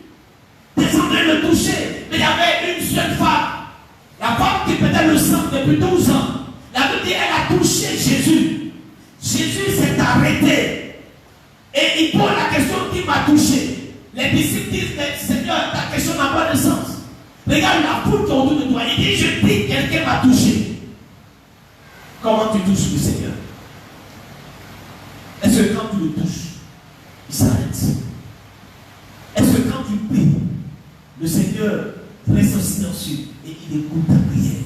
descendaient le toucher, mais il y avait une seule femme, la femme qui perdait le sang depuis 12 ans. La Bible dit elle a touché Jésus. Jésus s'est arrêté et il pose la question qui m'a touché. Les disciples disent, Seigneur, ta question n'a pas de sens. Regarde la foule qui est autour de toi. Il dit, je dis quelqu'un m'a touché. Comment tu touches le Seigneur? Est-ce que quand tu le touches, il s'arrête? Est-ce que quand tu pries, le Seigneur reste silencieux et il écoute ta prière?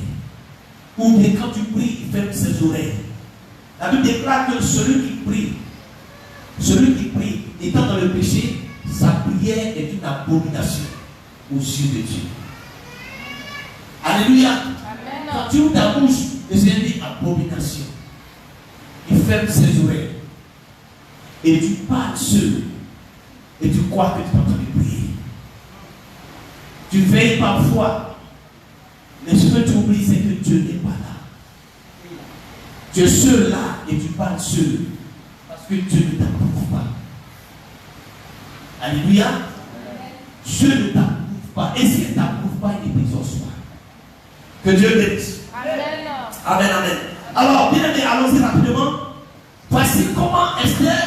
Ou bien quand tu pries, il ferme ses oreilles? La Bible déclare que celui qui prie, étant dans le péché, sa prière est une abomination aux yeux de Dieu. Alléluia. Amen. Quand tu ouvres ta bouche, le Seigneur dit abomination. Il ferme ses oreilles. Et tu parles seul. Et tu crois que tu es en train de prier. Tu veilles parfois. Mais ce que tu oublies, c'est que Dieu n'est pas là. Tu es seul là et tu parles seul. Parce que Dieu ne t'approuve pas. Alléluia. Dieu ne t'approuve pas. Et s'il ne t'approuve pas, il est exaucé. Que Dieu bénisse. Amen. Amen, amen. Alors, bien aimé, allons-y rapidement. Voici comment Esther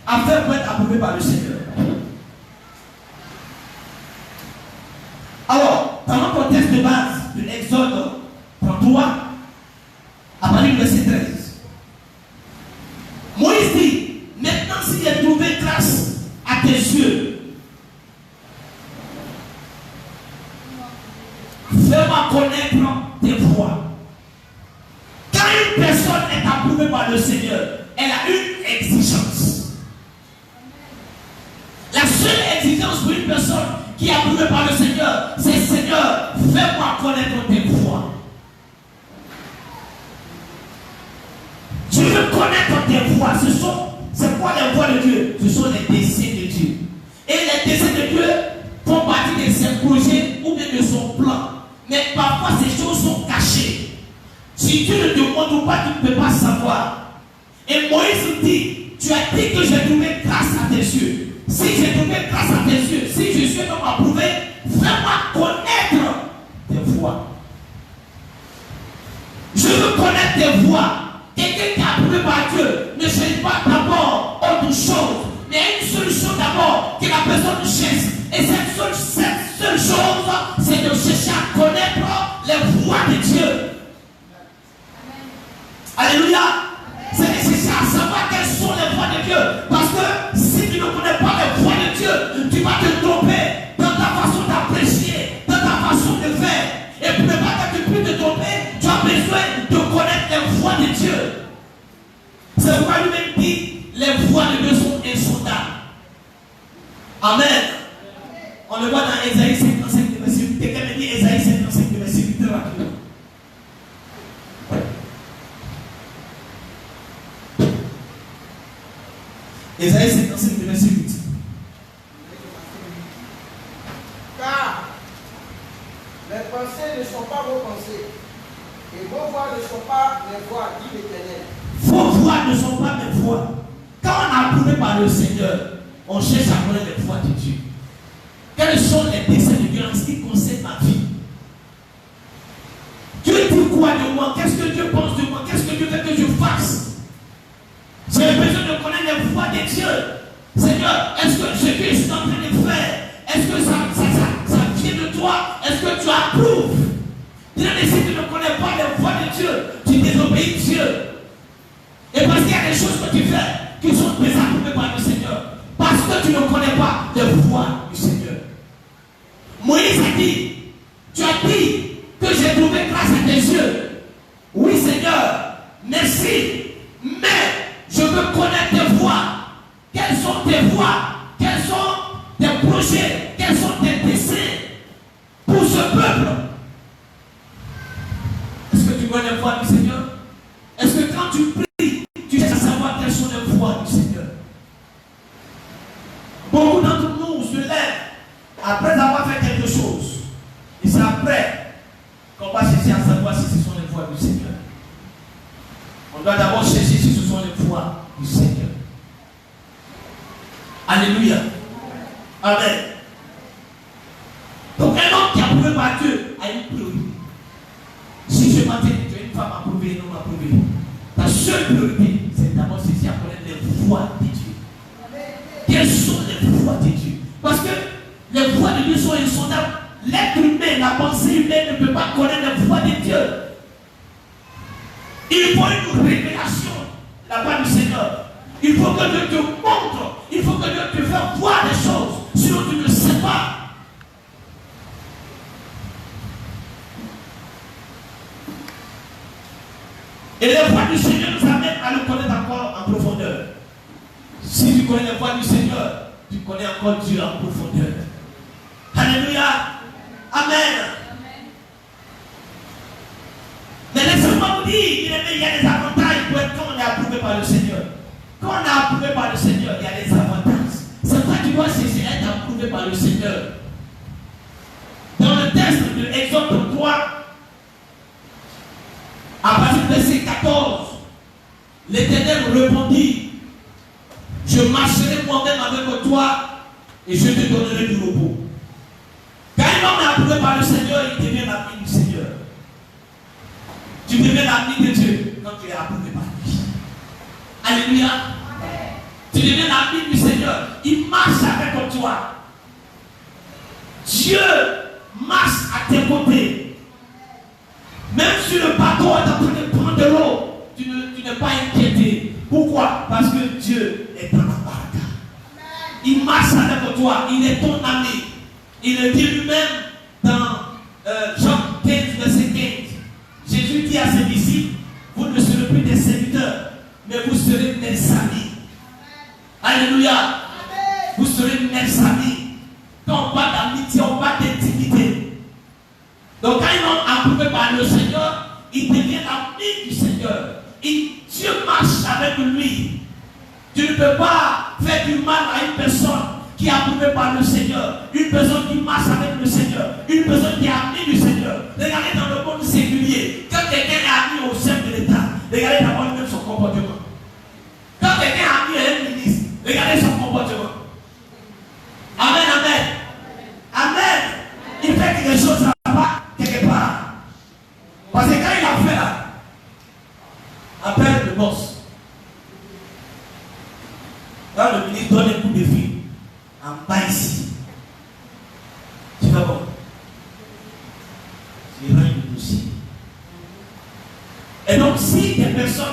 a fait pour être approuvée par le Seigneur. Alors, dans notre texte de base de l'Exode 33, à partir du verset 13, Moïse dit, maintenant si j'ai trouvé grâce à tes yeux, fais-moi connaître tes voies. Quand une personne est approuvée par le Seigneur, elle a une exigence. La seule exigence pour une personne qui est approuvée par le Seigneur, c'est Seigneur, fais-moi connaître tes voies. Je veux connaître tes voies. C'est quoi les voies de Dieu? Ce sont les desseins de Dieu. Et les desseins de Dieu font partie de ses projets ou bien de son plan. Mais parfois ces choses sont cachées. Si Dieu ne te montre pas, tu ne peux pas savoir. Et Moïse dit, tu as dit que j'ai trouvé grâce à tes yeux. Si j'ai trouvé grâce à tes yeux, si je suis donc approuvé, fais-moi connaître tes voies. Je veux connaître tes voies. Quelqu'un qui est approuvé par Dieu ne cherche pas d'abord autre chose, mais une seule chose d'abord que la personne cherche. Et cette seule chose, c'est de chercher à connaître les voies de Dieu. Alléluia. C'est nécessaire à savoir quelles sont les voies de Dieu. Parce que si tu ne connais pas les voies de Dieu, tu vas te tromper dans ta façon d'apprécier, dans ta façon de faire. Et pour ne pas que tu puisses te tromper, tu as besoin de connaître les voies de Dieu. C'est pourquoi lui-même dit, les voies de Dieu sont insondables. Amen. On le voit dans Ésaïe 55, verset 8. Quelqu'un me dit Ésaïe 55, verset 8, très rapidement. Ésaïe 55, verset 8. Car les pensées ne sont pas vos pensées, et vos voix ne sont pas mes voix, dit l'Éternel. Vos voix ne sont pas mes voix. Quand on a approuvé par le Seigneur, on cherche à connaître les voix de Dieu. Quels sont les desseins de Dieu en ce qui concerne ma vie? Dieu dit quoi de moi? Qu'est-ce que Dieu pense de moi? Qu'est-ce que Dieu veut que je fasse? J'ai besoin de connaître les voies de Dieu. Seigneur, est-ce que ce que je suis en train de faire, est-ce que ça vient de toi? Est-ce que tu approuves? Bien, si tu ne connais pas les voies de Dieu, tu désobéis Dieu. Et parce qu'il y a des choses que tu fais qui sont désapprouvées par le Seigneur. Parce que tu ne connais pas les voies du Seigneur. Moïse a dit, tu as dit que j'ai trouvé grâce à tes yeux. Oui Seigneur, merci. Mais je veux connaître tes ce peuple. Est-ce que tu vois les voix du Seigneur? Est-ce que quand tu pries, tu cherches à savoir quelles sont les voix du Seigneur? Beaucoup d'entre nous se lèvent après avoir fait quelque chose. Et c'est après qu'on va chercher à savoir si ce sont les voix du Seigneur. On doit d'abord chercher si ce sont les voix du Seigneur. Alléluia. Amen. Donc un homme qui est approuvé par Dieu a une priorité. Si ce matin tu as une femme approuvée et non approuvée, ta seule priorité, c'est d'abord chercher à connaître les voix de Dieu. Quelles sont les voix de Dieu? Parce que les voix de Dieu sont insondables. L'être humain, la pensée humaine ne peut pas connaître les voix de Dieu. Il faut une révélation de la voix du Seigneur. Il faut que Dieu te montre. Il faut que Dieu te fasse voir des choses. Sinon tu ne sais pas. Et les voix du Seigneur nous amènent à le connaître encore en profondeur. Si tu connais les voix du Seigneur, tu connais encore Dieu en profondeur. Alléluia. Amen. Mais laissez-moi vous dire, il y a des avantages pour être quand on est approuvé par le Seigneur. Quand on est approuvé par le Seigneur, il y a des avantages. C'est toi qui dois chercher à être approuvé par le Seigneur. Dans le texte de Exode 3, à partir du verset 14, l'Éternel répondit: je marcherai moi-même avec toi et je te donnerai du repos. Quand un homme est approuvé par le Seigneur, il devient l'ami du Seigneur. Tu deviens l'ami de Dieu quand tu es approuvé par lui. Alléluia. Tu deviens l'ami du Seigneur. Il marche avec toi. Dieu marche à tes côtés. Même si le bateau est en train de prendre de l'eau, tu n'es pas inquiété. Pourquoi? Parce que Dieu est dans la barque. Il marche avec toi. Il est ton ami. Il le dit lui-même dans Jean 15, verset 15. Jésus dit à ses disciples: vous ne serez plus des serviteurs, mais vous serez mes amis. Alléluia. Vous serez mes amis. Quand on parle d'amitié, on parle d'intimité. Donc quand un homme approuvé par le Seigneur, il devient l'ami du Seigneur. Dieu marche avec lui. Tu ne peux pas faire du mal à une personne qui est approuvée par le Seigneur. Une personne qui marche avec le Seigneur. Une personne qui est amie du Seigneur. Regardez dans le monde séculier. Quand quelqu'un est ami au chef de l'État, regardez d'abord même son comportement. Quand quelqu'un est ami à un ministre, regardez son comportement. Amen, amen. Amen. Il fait quelque chose là-bas, quelque part. Parce que quand il a fait là, appelle le boss. Quand le ministre donne un coup de fil, en bas ici, tu vas voir. Tu rends le dossier. Et donc, si des personnes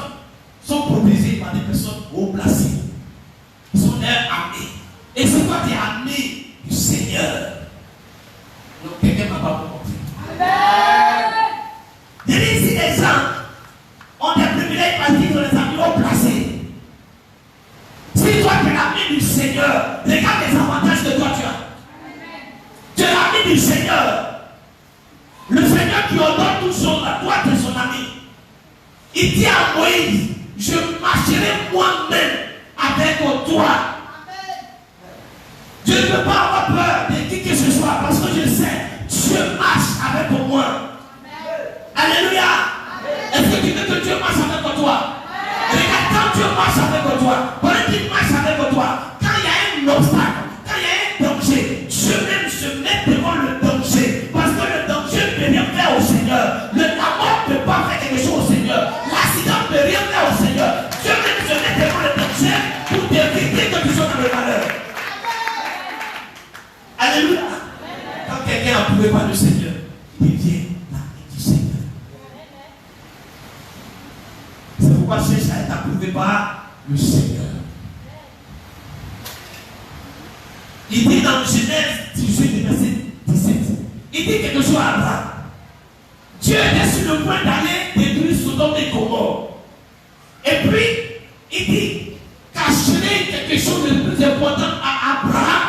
sont protégées par des personnes haut placées, ils sont leurs amis. Et c'est toi qui es ami du Seigneur. Donc, quelqu'un ne va pas me montrer. Amen. Je dis, si les gens ont des privilèges parce qu'ils ont des amis haut placés, si toi tu es l'ami du Seigneur, regarde les avantages que toi tu as. Tu es l'ami du Seigneur. Le Seigneur qui ordonne toutes choses à toi, tu es son ami. Il dit à Moïse: je marcherai moi-même avec toi. Je ne peux pas avoir peur de qui que ce soit parce que je sais, Dieu marche avec moi. Alléluia. Est-ce que tu veux que Dieu marche avec toi? Regarde, quand Dieu marche avec toi, pendant qu'il marche avec toi, quand il y a un obstacle, quand il y a un danger, Dieu même se met devant le danger. Parce que le danger ne peut rien faire au Seigneur. La mort ne peut pas faire quelque chose au Seigneur. L'accident ne peut rien faire au Seigneur. Dieu même se met devant le danger pour t'éviter que tu sois dans le malheur. Alléluia. Quand quelqu'un est approuvé par le Seigneur, il devient l'ami du Seigneur. C'est pourquoi cherche à être approuvé par le Seigneur. Il dit dans Genèse 18, verset 17, il dit quelque chose à Abraham. Dieu était sur le point d'aller détruire Sodome et Gomorrhe. Et puis, il dit, cacherait quelque chose de plus important à Abraham.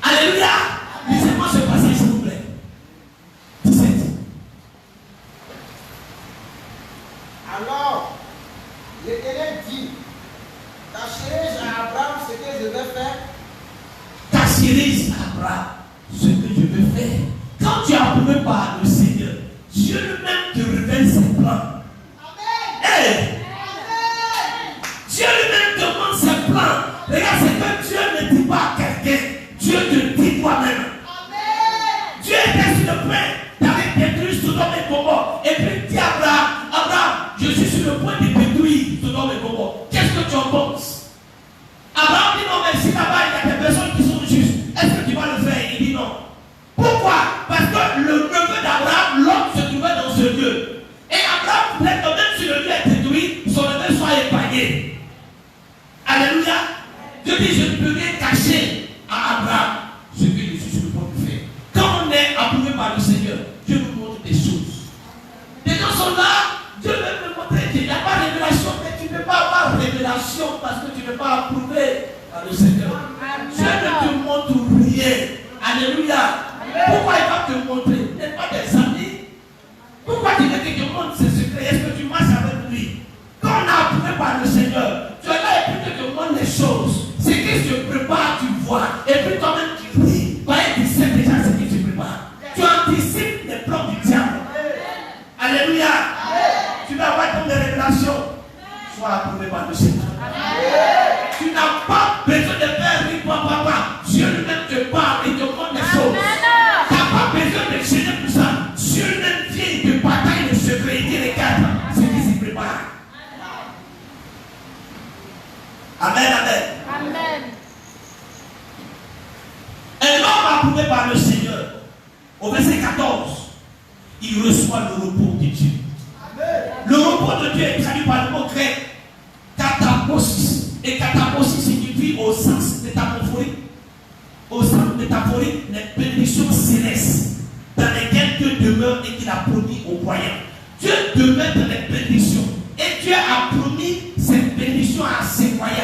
Alléluia. Lisez-moi ce passage, s'il vous plaît. Mais quand tu es approuvé par le Seigneur, Dieu lui-même te révèle ses plans. Hey! Dieu lui-même demande ses plans. Regarde, c'est que Dieu ne dit pas à quelqu'un. Dieu te dit toi-même. Dieu était sur le point d'aller détruire Sodome et Gomorrhe. Et puis dit à Abraham, Abraham, je suis sur le point de détruire Sodome et Gomorrhe. Qu'est-ce que tu en penses? Abraham dit non, mais si là-bas il y a des personnes qui sont justes, est-ce que tu vas le faire? Il dit non. Pourquoi? Parce que le neveu d'Abraham, Lot, se trouvait dans ce lieu. Et Abraham voulait que même si le lieu est détruit, son neveu soit épargné. Alléluia. Dieu dit, je ne peux rien cacher à Abraham ce que je suis sur le point de faire. Quand on est approuvé par le Seigneur, Dieu nous montre des choses. Les gens sont là, Dieu veut nous montrer qu'il n'y a pas de révélation, mais tu ne peux pas avoir révélation parce que tu n'es pas approuvé par le Seigneur. Dieu ne te montre rien. Alléluia. Pourquoi il va te montrer? Tu n'es pas des amis. Pourquoi tu veux qu'il te montre ses secrets? Est-ce que tu marches avec lui? Quand on a approuvé par le Seigneur, tu es là et puis tu te montres les choses. Ce qui se prépare, tu vois. Et puis toi-même tu ris. Tu sais déjà ce qui se prépare. Tu anticipes les plans du diable. Alléluia. Tu vas avoir ton révélation. Sois approuvé par le Seigneur. Tu n'as pas besoin de faire rire papa. Dieu lui-même te parle et te montre les choses. Tu n'as pas besoin de gêner tout ça. Dieu lui-même vient et te bataille le secret. Il dit regarde ce qui se prépare. Amen, amen. Amen. Un homme approuvé par le Seigneur, au verset 14, il reçoit le repos de Dieu. Amen. Le repos de Dieu est traduit par le mot grec kataposis. Et kataposis signifie au sens métaphorique. Au sens métaphorique, les bénédictions célestes dans lesquelles Dieu demeure et qu'il a promis aux croyants. Dieu demeure dans les bénédictions. Et Dieu a promis cette bénédiction à ses croyants,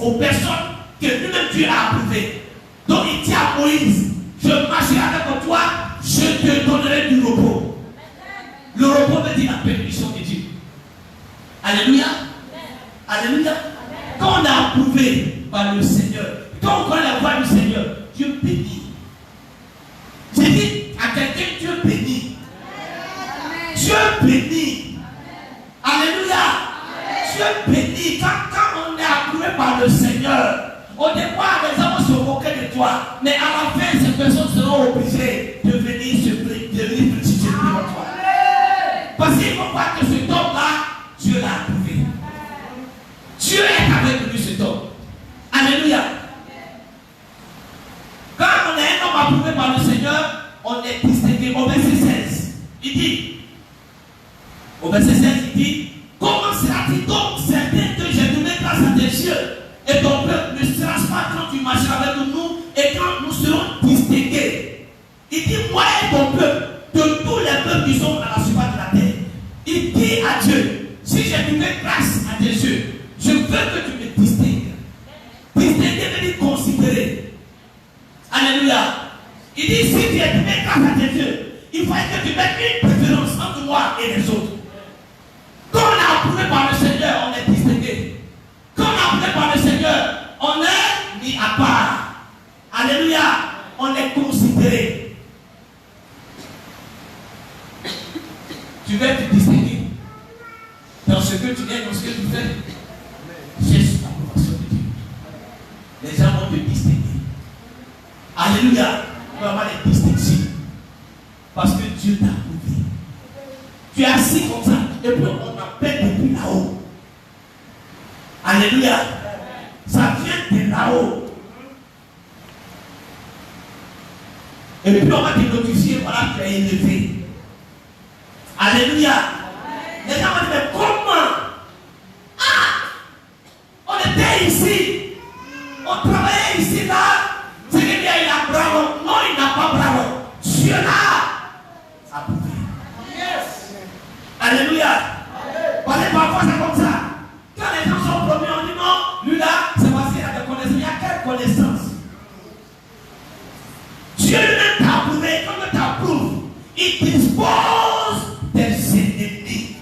aux personnes que lui-même Dieu a approuvées. Donc il dit à Moïse, je marcherai avec toi, je te donnerai du repos. Le repos veut dire la bénédiction de Dieu. Alléluia. Alléluia. Quand on a approuvé par le Seigneur, quand on connaît la voix du Seigneur, Dieu bénit. J'ai dit à quelqu'un, Dieu bénit. Dieu bénit. Alléluia. Dieu bénit. Quand on est approuvé par le Seigneur, au départ, les gens vont se moquer de toi, mais à la fin, ces personnes seront obligées de venir se féliciter devant toi. Parce qu'ils vont voir que cet homme-là, Dieu l'a approuvé. Dieu est avec lui, cet homme. Alléluia. Quand on est un homme approuvé par le Seigneur, on est distingué. Au verset 16, il dit, au verset 16, il dit, comment sera-t-il donc certain que j'ai donné grâce à tes cieux et ton peuple ne sera pas quand tu marcheras avec nous et quand nous serons distingués? Il dit, moi et ton peuple, de tous les peuples qui sont à la surface de la terre, il dit à Dieu, si j'ai donné grâce à tes yeux, je veux que tu me distingues. Distinguer veut dire considérer. Alléluia. Il dit, si tu es donné grâce à tes yeux, il faut que tu mettes une préférence entre moi et les autres. Quand on est approuvé par le Seigneur, on est distingué. Quand on est approuvé par le Seigneur, on est mis à part. Alléluia. On est considéré. Tu veux te distinguer dans ce que tu es, dans ce que tu fais. Cherche l'approbation de Dieu. Les gens vont te distinguer. Alléluia. On va avoir des distinctions. Parce que Dieu t'a approuvé. Tu es assis comme ça. Et puis on appelle depuis là-haut. Alléluia. Ça vient de là-haut. Et puis on va te notifier, voilà, tu es élevé. Alléluia. Les gens vont dire, mais comment? On était ici. On travaillait ici, là. C'est que bien il a bravo. Non, il n'a pas bravo. Dieu là. Approuvé. Yes. Alléluia. Parce que parfois c'est comme ça. Quand les gens sont promis, on dit non, lui là, c'est parce qu'il a des connaissances. Il y a quelle connaissance? Dieu lui-même t'a approuvé, comme il t'approuve, il dispose des ennemis.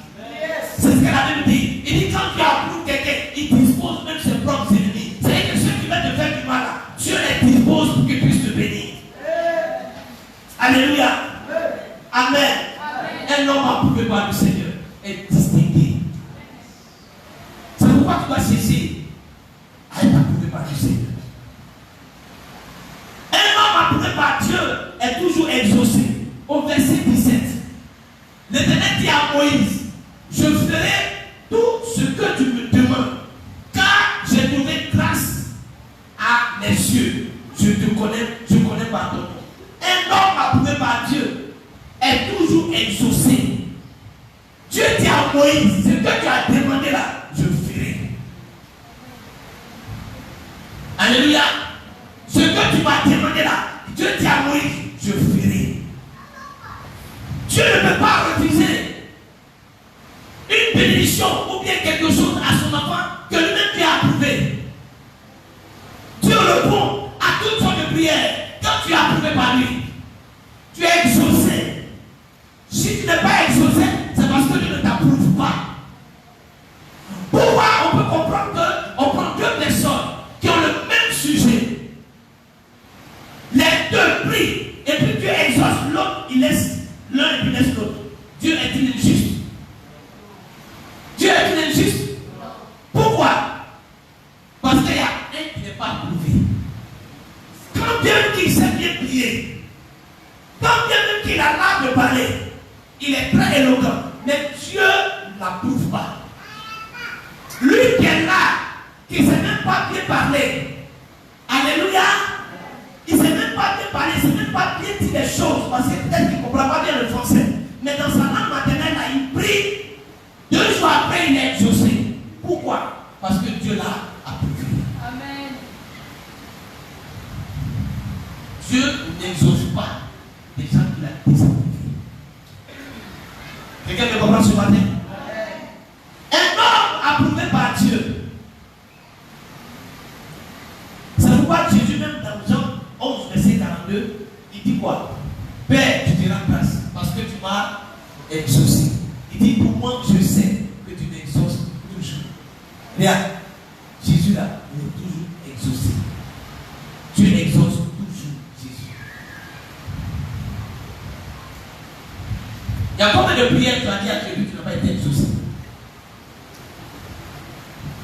C'est ce que la Bible dit. Il dit quand tu approuves quelqu'un, il dispose même ses propres ennemis. Alléluia. Amen. Un homme approuvé par le Seigneur est distingué. C'est pourquoi tu dois cesser à être approuvé par le Seigneur. Un homme approuvé par Dieu est toujours exaucé. Au verset 17, l'Éternel dit à Moïse, je ferai tout ce que tu me demandes, car j'ai trouvé grâce à mes yeux. Je connais par ton nom. Un homme approuvé par Dieu est toujours exaucé. Dieu dit à Moïse, ce que tu as demandé là, je ferai. Alléluia. Ce que tu m'as demandé là, Dieu dit à Moïse, je ferai. Dieu ne peut pas refuser une bénédiction ou bien quelque chose à son enfant que lui-même lui a approuvé. Dieu répond à toute sorte de prière. Quand tu es approuvé par lui, tu es exaucé. Si tu n'es pas exaucé, c'est parce que Dieu ne t'approuve pas. Pourquoi on peut comprendre qu'on prend deux personnes qui ont le même sujet. Les deux prient et puis Dieu exauce l'autre, il laisse l'un et puis laisse l'autre. Dieu est-il injuste? Dieu est-il injuste? Pourquoi? Parce qu'il y a un qui n'est pas approuvé. Quand bien qu'il sait bien prier, quand bien même qu'il a l'art de parler, il est très éloquent, mais Dieu ne l'approuve pas. Lui qui est là, qui ne sait même pas bien parler, alléluia, il ne sait même pas bien parler, il ne sait même pas bien dire les choses, parce que peut-être qu'il ne comprend pas bien le français, mais dans sa langue maternelle, là, il prie, 2 jours après, il est exaucé. Pourquoi? Parce que Dieu l'a approuvé. Amen. Dieu n'exauce pas des gens qu'il a désapprouvé. Quelqu'un me comprend ce matin? Un homme approuvé par Dieu. C'est pourquoi Jésus, même dans Jean 11, verset 42, il dit quoi? Père, tu te rends grâce parce que tu m'as exaucé. Il dit, pour moi, je sais que tu m'exauces toujours. Regarde, Jésus là, il est toujours exaucé. Dieu exauce toujours Jésus. Il y a combien de prières tu as dit à Dieu que tu n'as pas été exaucé?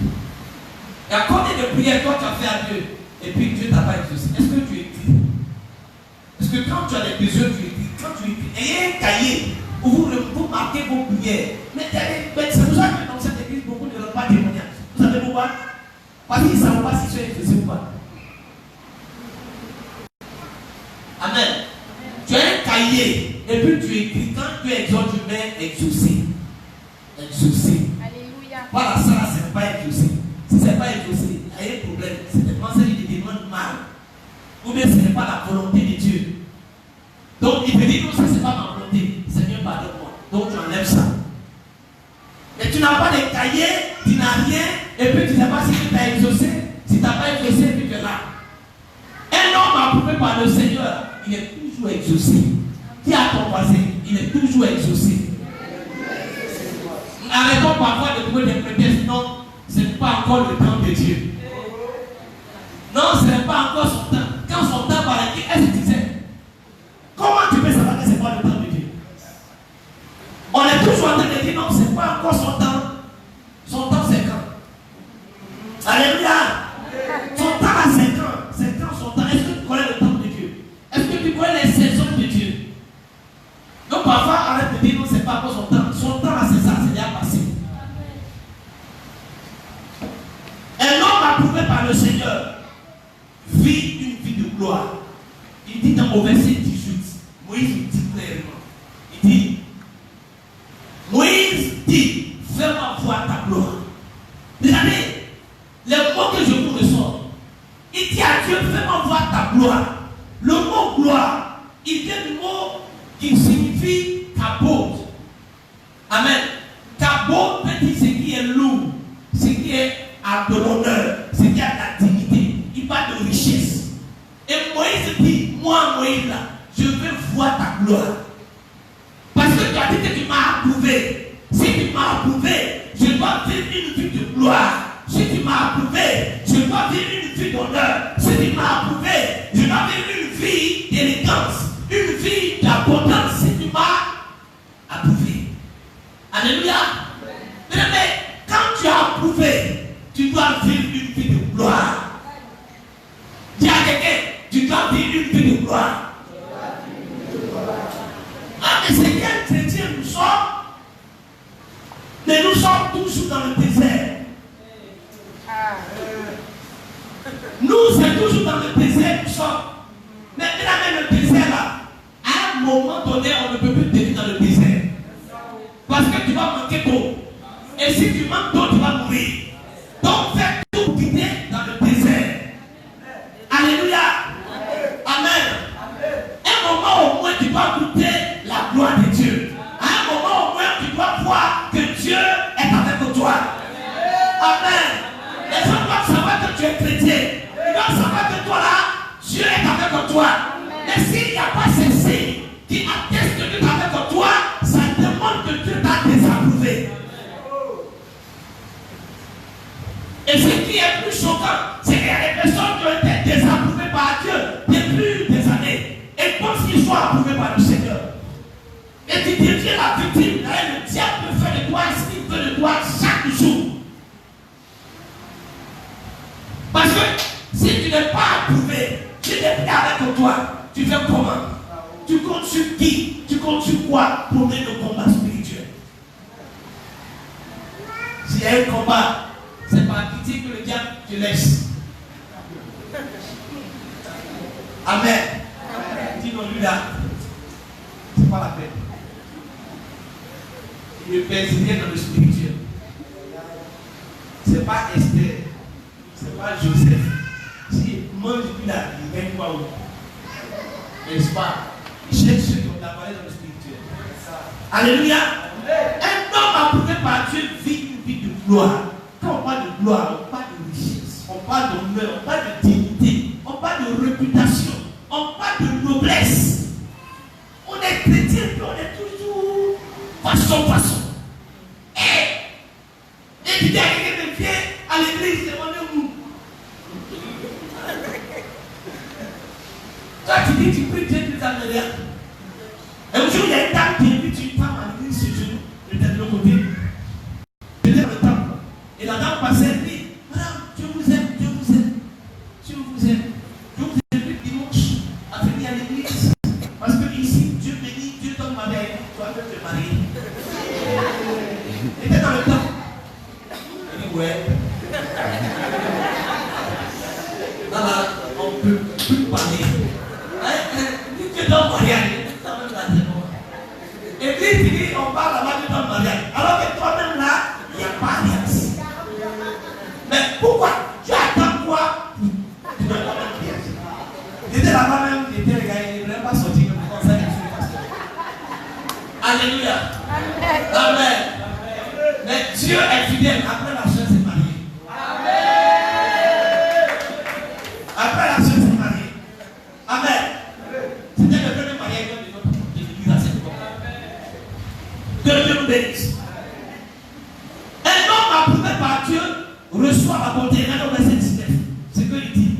Il y a combien de prières toi tu as fait à Dieu et puis Dieu ne t'a pas exaucé? Est-ce que tu écris? Est-ce que quand tu as des besoins, tu écris? Quand tu écris, ayez un cahier où vous marquez vos prières. Mais c'est pour ça que dans cette église, beaucoup ne donnent pas témoignage. Vous savez pourquoi? Parce qu'ils ne savent pas si tu es exaucé ou pas. Amen. Tu as un cahier et puis tu écris. Quand tu exauces, tu mets exaucé. Exaucé. Alléluia. Voilà, ça là, ce n'est pas exaucé. Si ce n'est pas exaucé, il y a un problème. C'est des pensées qui te demandent mal. Ou bien ce n'est pas la volonté de Dieu. Donc il te dit non, ça c'est pas ma volonté. Seigneur, pardonne-moi. Donc tu enlèves ça. Et tu n'as pas de cahier, tu n'as rien, et puis tu ne sais pas si tu as exaucé. Si tu n'as pas exaucé, puis tu es là. Un homme approuvé par le Seigneur, il est toujours exaucé. Qui a ton passé, il est toujours exaucé. Arrêtons parfois de trouver des prétextes. Non, ce n'est pas encore le temps de Dieu. Non, ce n'est pas encore son temps. Quand son temps va arriver, est-ce que tu sais? Comment tu peux savoir que ce n'est pas le temps de Dieu? On est toujours en train de dire non, ce n'est pas encore son temps. Son temps c'est quand? Alléluia! Son temps à 5 ans. C'est quand son temps? Est-ce que tu connais le temps de Dieu? Est-ce que tu connais les saisons de Dieu? Donc parfois, arrête de dire non, ce n'est pas encore son temps. Son temps là, c'est ça, c'est déjà passé. Un homme approuvé par le Seigneur vit une vie de gloire. Il dit dans au verset 18, Moïse dit clairement, il dit, Moïse dit, fais-moi voir ta gloire. Regardez, les mots que je vous ressors, il dit à Dieu, fais-moi voir ta gloire. Le mot gloire, il vient du mot qui signifie kabod. Amen. Kabod peut dire ce qui est lourd, ce qui est de l'honneur, ce qui a de la dignité. Il parle de richesse. Et Moïse dit, moi Moïse là, je veux voir ta gloire. Parce que tu as dit que tu m'as approuvé. Si tu m'as approuvé, je dois vivre une vie de gloire. Si tu m'as approuvé, je dois vivre une vie d'honneur. Si tu m'as approuvé, je dois vivre une vie d'élégance, une vie important si tu m'as approuvé. Alléluia. Mais quand tu as approuvé, tu dois vivre une vie de gloire. Dis à quelqu'un, tu dois vivre une vie de gloire. Ah, mais c'est quel chrétien nous sommes? Mais nous sommes toujours dans le désert. Nous, c'est toujours dans le désert, nous sommes. Mais même le désert là, à un moment donné, on ne peut plus tenir dans le désert. Parce que tu vas manquer d'eau. Et si tu manques d'eau, tu vas mourir. Donc fais tout pour quitter dans le désert. Alléluia. Amen. Un moment au moins, tu dois goûter la gloire de Dieu. À un moment au moins, tu dois voir que Dieu est avec toi. Amen. Les gens doivent savoir que tu es chrétien. Ils doivent savoir que toi là, Dieu est avec toi. Mais s'il n'y a pas ces signes qui attestent que Dieu est avec toi, ça demande que Dieu t'a désapprouvé. Et ce qui est plus choquant, c'est qu'il y a des personnes qui ont été désapprouvées par Dieu depuis des années et pensent qu'ils sont approuvés par le Seigneur. Et tu deviens la victime. Le diable peut faire de toi ce qu'il veut de toi chaque jour. Parce que si tu n'es pas approuvé, tu n'es pas avec toi, tu fais comment? Tu comptes sur qui? Tu comptes sur quoi pour mener le combat spirituel? S'il y a un combat, c'est par pitié que le diable te laisse. Amen. Dis-nous lui là, c'est pas la peine. Il ne pèse rien dans le spirituel. C'est pas Esther, c'est pas Joseph. Si mange lui là, il gagne pas où? N'est-ce pas? Il cherche ceux qui ont travaillé dans le spirituel. Alléluia. Un homme approuvé par Dieu vit une vie de gloire. Quand on parle de gloire, on parle de richesse, on parle d'honneur, on parle de dignité, on parle de réputation, on parle de noblesse. On est chrétien, puis on est toujours façon. Et tu dis à quelqu'un de viens à l'église, demandez-vous. Toi tu dis, tu pries Dieu, tu t'amènes rien. Et aujourd'hui, il y a une dame qui invite une femme à l'église sur genoux, elle était de l'autre côté. Elle était dans le temple. Et la dame passait, elle dit, madame, Dieu vous aime, Dieu vous aime. Dieu vous aime. Dieu vous aime le dimanche à venir à l'église. Parce que ici, Dieu bénit, Dieu donne mariage. Toi, tu te maries. Elle était dans le temple. Elle dit, ouais. Non, on ne peut plus parler. Dieu donne mariage. Et puis, tu dis, on parle là-bas de ton mariage. Alors que toi-même là, il n'y a pas rien. Mais pourquoi? Tu attends quoi? Tu ne dois pas même dire. J'étais là-bas même, j'étais regardé, il ne voulait pas sortir comme ça, je suis pasteur. Alléluia. Amen. Mais Dieu est fidèle. Après la soeur s'est mariée. Après la soeur s'est mariée. Amen. C'était le premier mariage de notre église à cette époque. Que Dieu nous bénisse. Un homme approuvé par Dieu reçoit la bonté. Regardez au verset 19. C'est ce qu'il dit.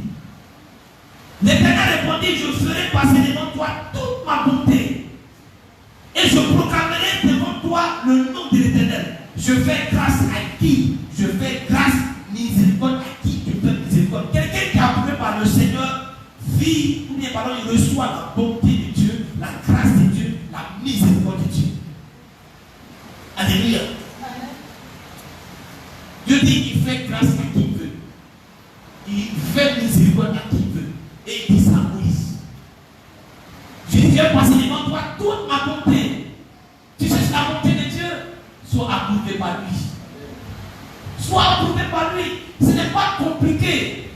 L'Éternel répondit, je ferai passer devant toi toute ma bonté. Et je proclamerai devant toi le nom de l'Éternel. Je fais grâce à qui? Je fais grâce, miséricorde à qui je fais miséricorde. Quelqu'un qui est approuvé par le Seigneur vit, ou bien pardon, il reçoit la bonté de Dieu, la grâce de Dieu, la miséricorde de Dieu. Alléluia. Dieu dit qu'il fait grâce à qui il veut. Il fait miséricorde à qui il veut. Et il dit ça à Moïse. Je viens passer devant toi toute ma bonté. Tu cherches la bonté de Dieu, sois approuvé par lui. Sois approuvé par lui. Ce n'est pas compliqué.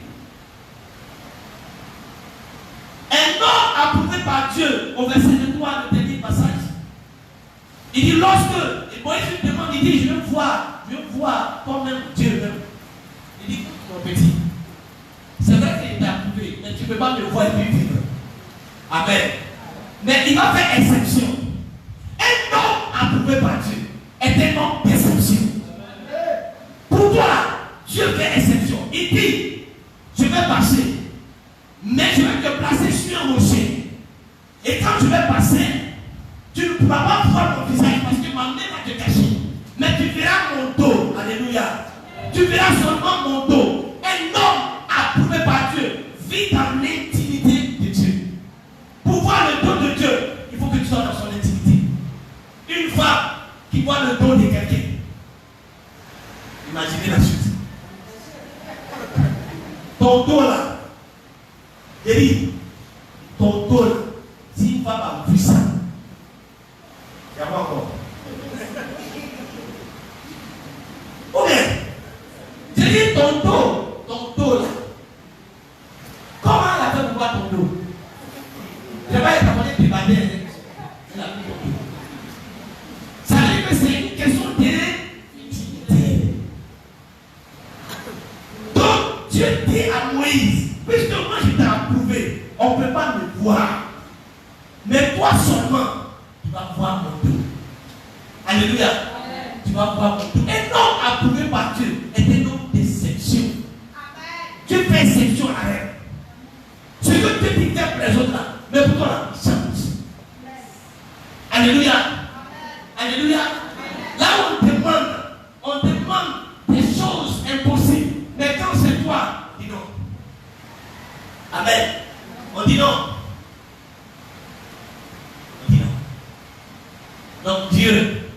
Un homme approuvé par Dieu, au verset 3, le dernier passage. Il dit lorsque Moïse lui demande, il dit je veux voir toi-même Dieu même. Il dit mon petit, c'est vrai qu'il t'a approuvé, mais tu ne peux pas me voir et puis vivre. Amen. Mais il va faire exception. Un homme approuvé par Dieu est un homme d'exception. Pour toi, Dieu fait exception. Il dit je vais passer, mais je vais te placer sur un rocher. Et quand je vais passer, vas pas voir mon visage parce que ma main va te cacher. Mais tu verras mon dos. Alléluia. Tu verras seulement mon dos. Un homme approuvé par Dieu vit dans l'intimité de Dieu. Pour voir le dos de Dieu, il faut que tu sois dans son intimité. Une femme qui voit le dos de quelqu'un. Imaginez la suite. Ton dos là, j'ai dit, ton dos là, si une femme a vu ça, il n'y a pas encore. Ou bien, j'ai dit ton dos là, comment la femme voit ton dos? Je vais être abonné de bader. Ça veut dire que c'est une question d'intimité. Donc, Dieu dit à Moïse, puisque moi je t'ai approuvé, on ne peut pas me voir. Mais toi seulement, tu vas voir mon dos. Alléluia. Tu vas voir mon dos. Un homme approuvé par Dieu est un homme d'exception. Dieu fait exception à elle. Ce que tu dis pour les autres là, mais pour toi là, ça change. Alléluia. Alléluia. Là où on demande des choses impossibles. Mais quand c'est toi, dis non. Amen. On dit non. On dit non. Donc Dieu,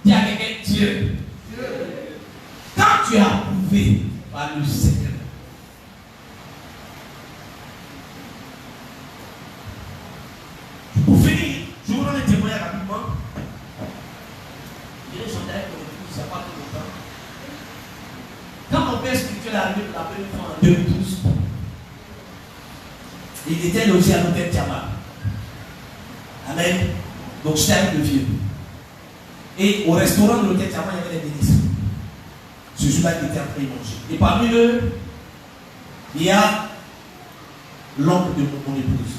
dis à quelqu'un Dieu. Quand tu es approuvé par le Seigneur, pour finir, je vous donne un témoignage rapidement. Je vais chanter avec mon épouse, ça n'a pas tout longtemps. Quand mon père spirituel est arrivé pour la première fois en 2012, il était logé à l'hôtel Tiamat. Amen. Donc j'étais avec le vieux. Et au restaurant de l'hôtel Tiamat, il y avait des ministres. Ce jour-là, il était en train de manger. Et parmi eux, il y a l'oncle de mon épouse.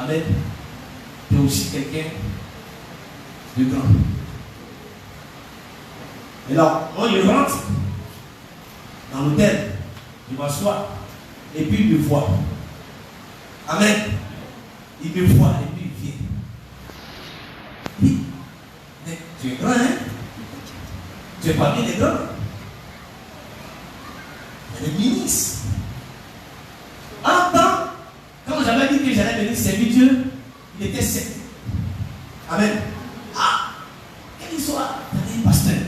Amen. C'est aussi quelqu'un de grand. Et là, moi je rentre dans l'hôtel, je m'assois, et puis il me voit. Amen. Il me voit et puis il vient. Il dit, mais tu es grand, hein? Tu es parmi les grands. Il est ministre. En temps, quand j'avais dit que j'allais venir servir Dieu, il était sec. Amen. Ah, quelle histoire? Il un pasteur.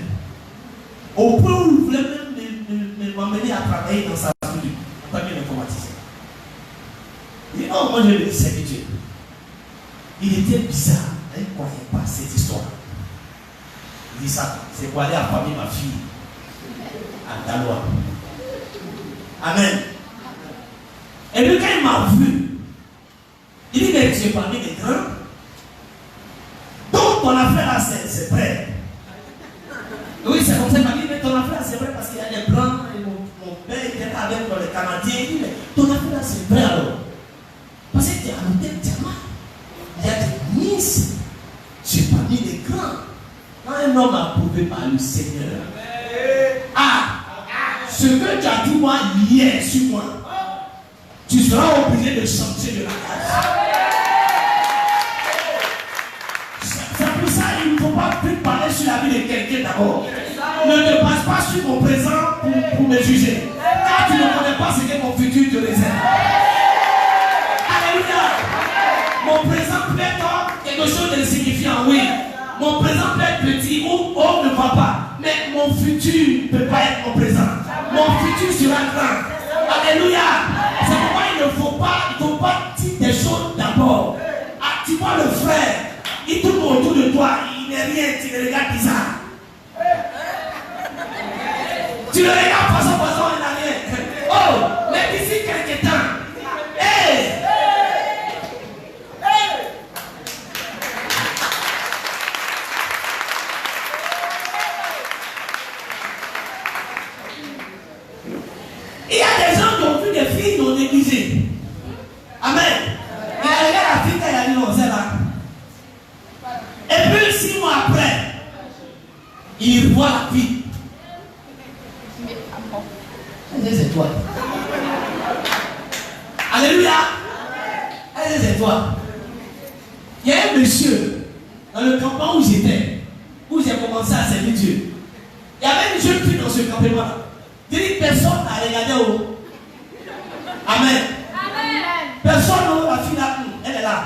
Au point où il voulait même m'emmener à travailler dans sa structure, en tant qu'informaticien. Il dit non, moi je vais venir servir Dieu. Il était bizarre. Il ne croyait pas cette histoire. Il dit ça, c'est pour aller affamer ma fille à Daloa. Amen. Et puis quand il m'a vu, il dit, mais tu es parmi les grands. Donc ton affaire là, c'est vrai. Oui, c'est comme ça qu'il m'a dit, mais ton affaire là, c'est vrai parce qu'il y a des blancs. Et mon père était avec les Canadiens. Il dit, mais ton affaire là, c'est vrai alors. Parce que tu es à l'hôtel Tiamat. Il y a des ministres. Tu es parmi les grands. Quand un homme a approuvé par le Seigneur, ce que tu as dit moi hier sur moi, tu seras obligé de changer de langage. C'est pour ça qu'il ne faut pas plus parler sur la vie de quelqu'un d'abord. Ne te passe pas sur mon présent pour me juger. Car tu ne connais pas ce que mon futur te réserve. Alléluia. Mon présent peut être quelque chose d'insignifiant, oui. Mon présent peut être petit ou on ne voit pas. Mais mon futur ne peut pas être mon présent. Mon futur sera grand. Alléluia. C'est pourquoi il ne faut pas dire des choses d'abord. Ah, tu vois le frère, il tourne autour de toi, il n'est rien, tu le regardes bizarre. Tu le regardes façon, il n'a rien. Oh, mais d'ici quelques temps, il y a des gens qui ont vu des filles non négligées. Amen. Il a regardé la fille quand il a dit non, c'est là. Et puis 6 mois après, il voit la fille. C'est toi. Alléluia. C'est toi. Il y a un monsieur dans le campement où j'étais, où j'ai commencé à servir Dieu, il y avait une jeune fille dans ce campement-là. Je dis, personne n'a regardé au. Amen. Personne n'a la fille là, elle est là.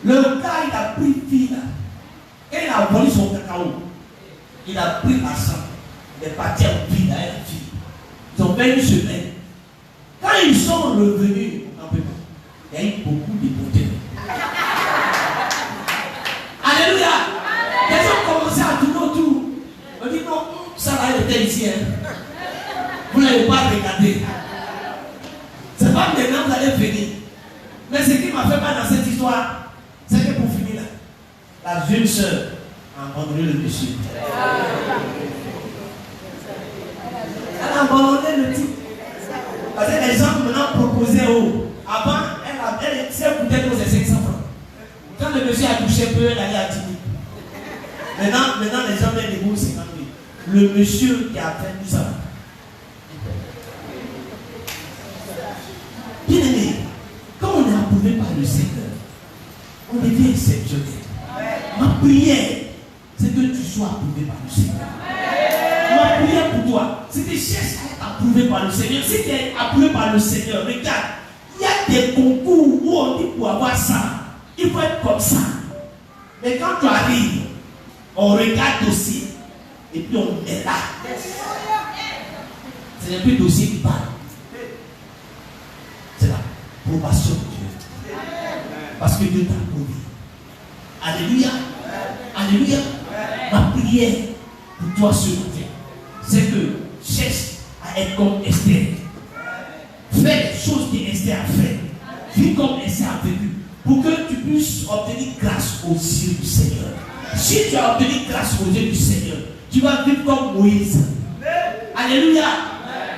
Le gars, il a pris une fille là. Et il a volé son cacao. Il a pris l'argent. Il est parti en ville avec la fille. Ils ont fait une semaine. Quand ils sont revenus, il y a eu beaucoup de beauté. Alléluia. Les gens ont commencé à tourner autour. On dit non, ça là, il était ici. Hein. Vous n'avez pas regardé. C'est pas maintenant que vous allez venir. Mais ce qui m'a fait mal dans cette histoire, c'est que pour finir là, la jeune sœur a abandonné le monsieur. Elle a abandonné le type. Parce que les gens maintenant proposaient haut. Avant, elle s'est coûtée pour ses 500 francs. Quand le monsieur a touché peu, elle allait à 10 000. Maintenant, les gens mettent des bouts 50 000. Le monsieur qui a fait tout ça. Bien aimé, quand on est approuvé par le Seigneur, on devient exceptionnel. Ma prière, c'est que tu sois approuvé par le Seigneur. Ma prière pour toi, c'est que cherche à être approuvé par le Seigneur. Si tu es approuvé par le Seigneur, regarde, il y a des concours où on dit pour avoir ça, il faut être comme ça. Mais quand tu arrives, on regarde le dossier et puis on est là. Ce n'est plus le dossier qui parle. C'est la probation de Dieu. Parce que Dieu t'a approuvé. Alléluia. Alléluia. Ma prière pour toi ce matin, c'est que cherche à être comme Esther. Fais les choses qu'Esther a fait. Vis comme Esther a vécu. Pour que tu puisses obtenir grâce aux yeux du Seigneur. Si tu as obtenu grâce aux yeux du Seigneur, tu vas vivre comme Moïse. Alléluia.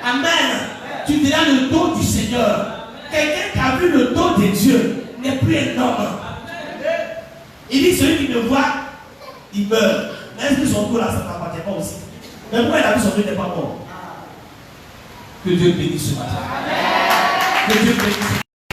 Amen. Tu verras le dos du Seigneur. Quelqu'un qui a vu le dos de Dieu n'est plus un homme. Il dit celui qui me voit, il meurt. Mais est-ce que son dos là, ça ne m'appartient pas aussi? Mais pourquoi il a vu son dos n'est pas mort? Que Dieu bénisse ce matin. Que Dieu bénisse.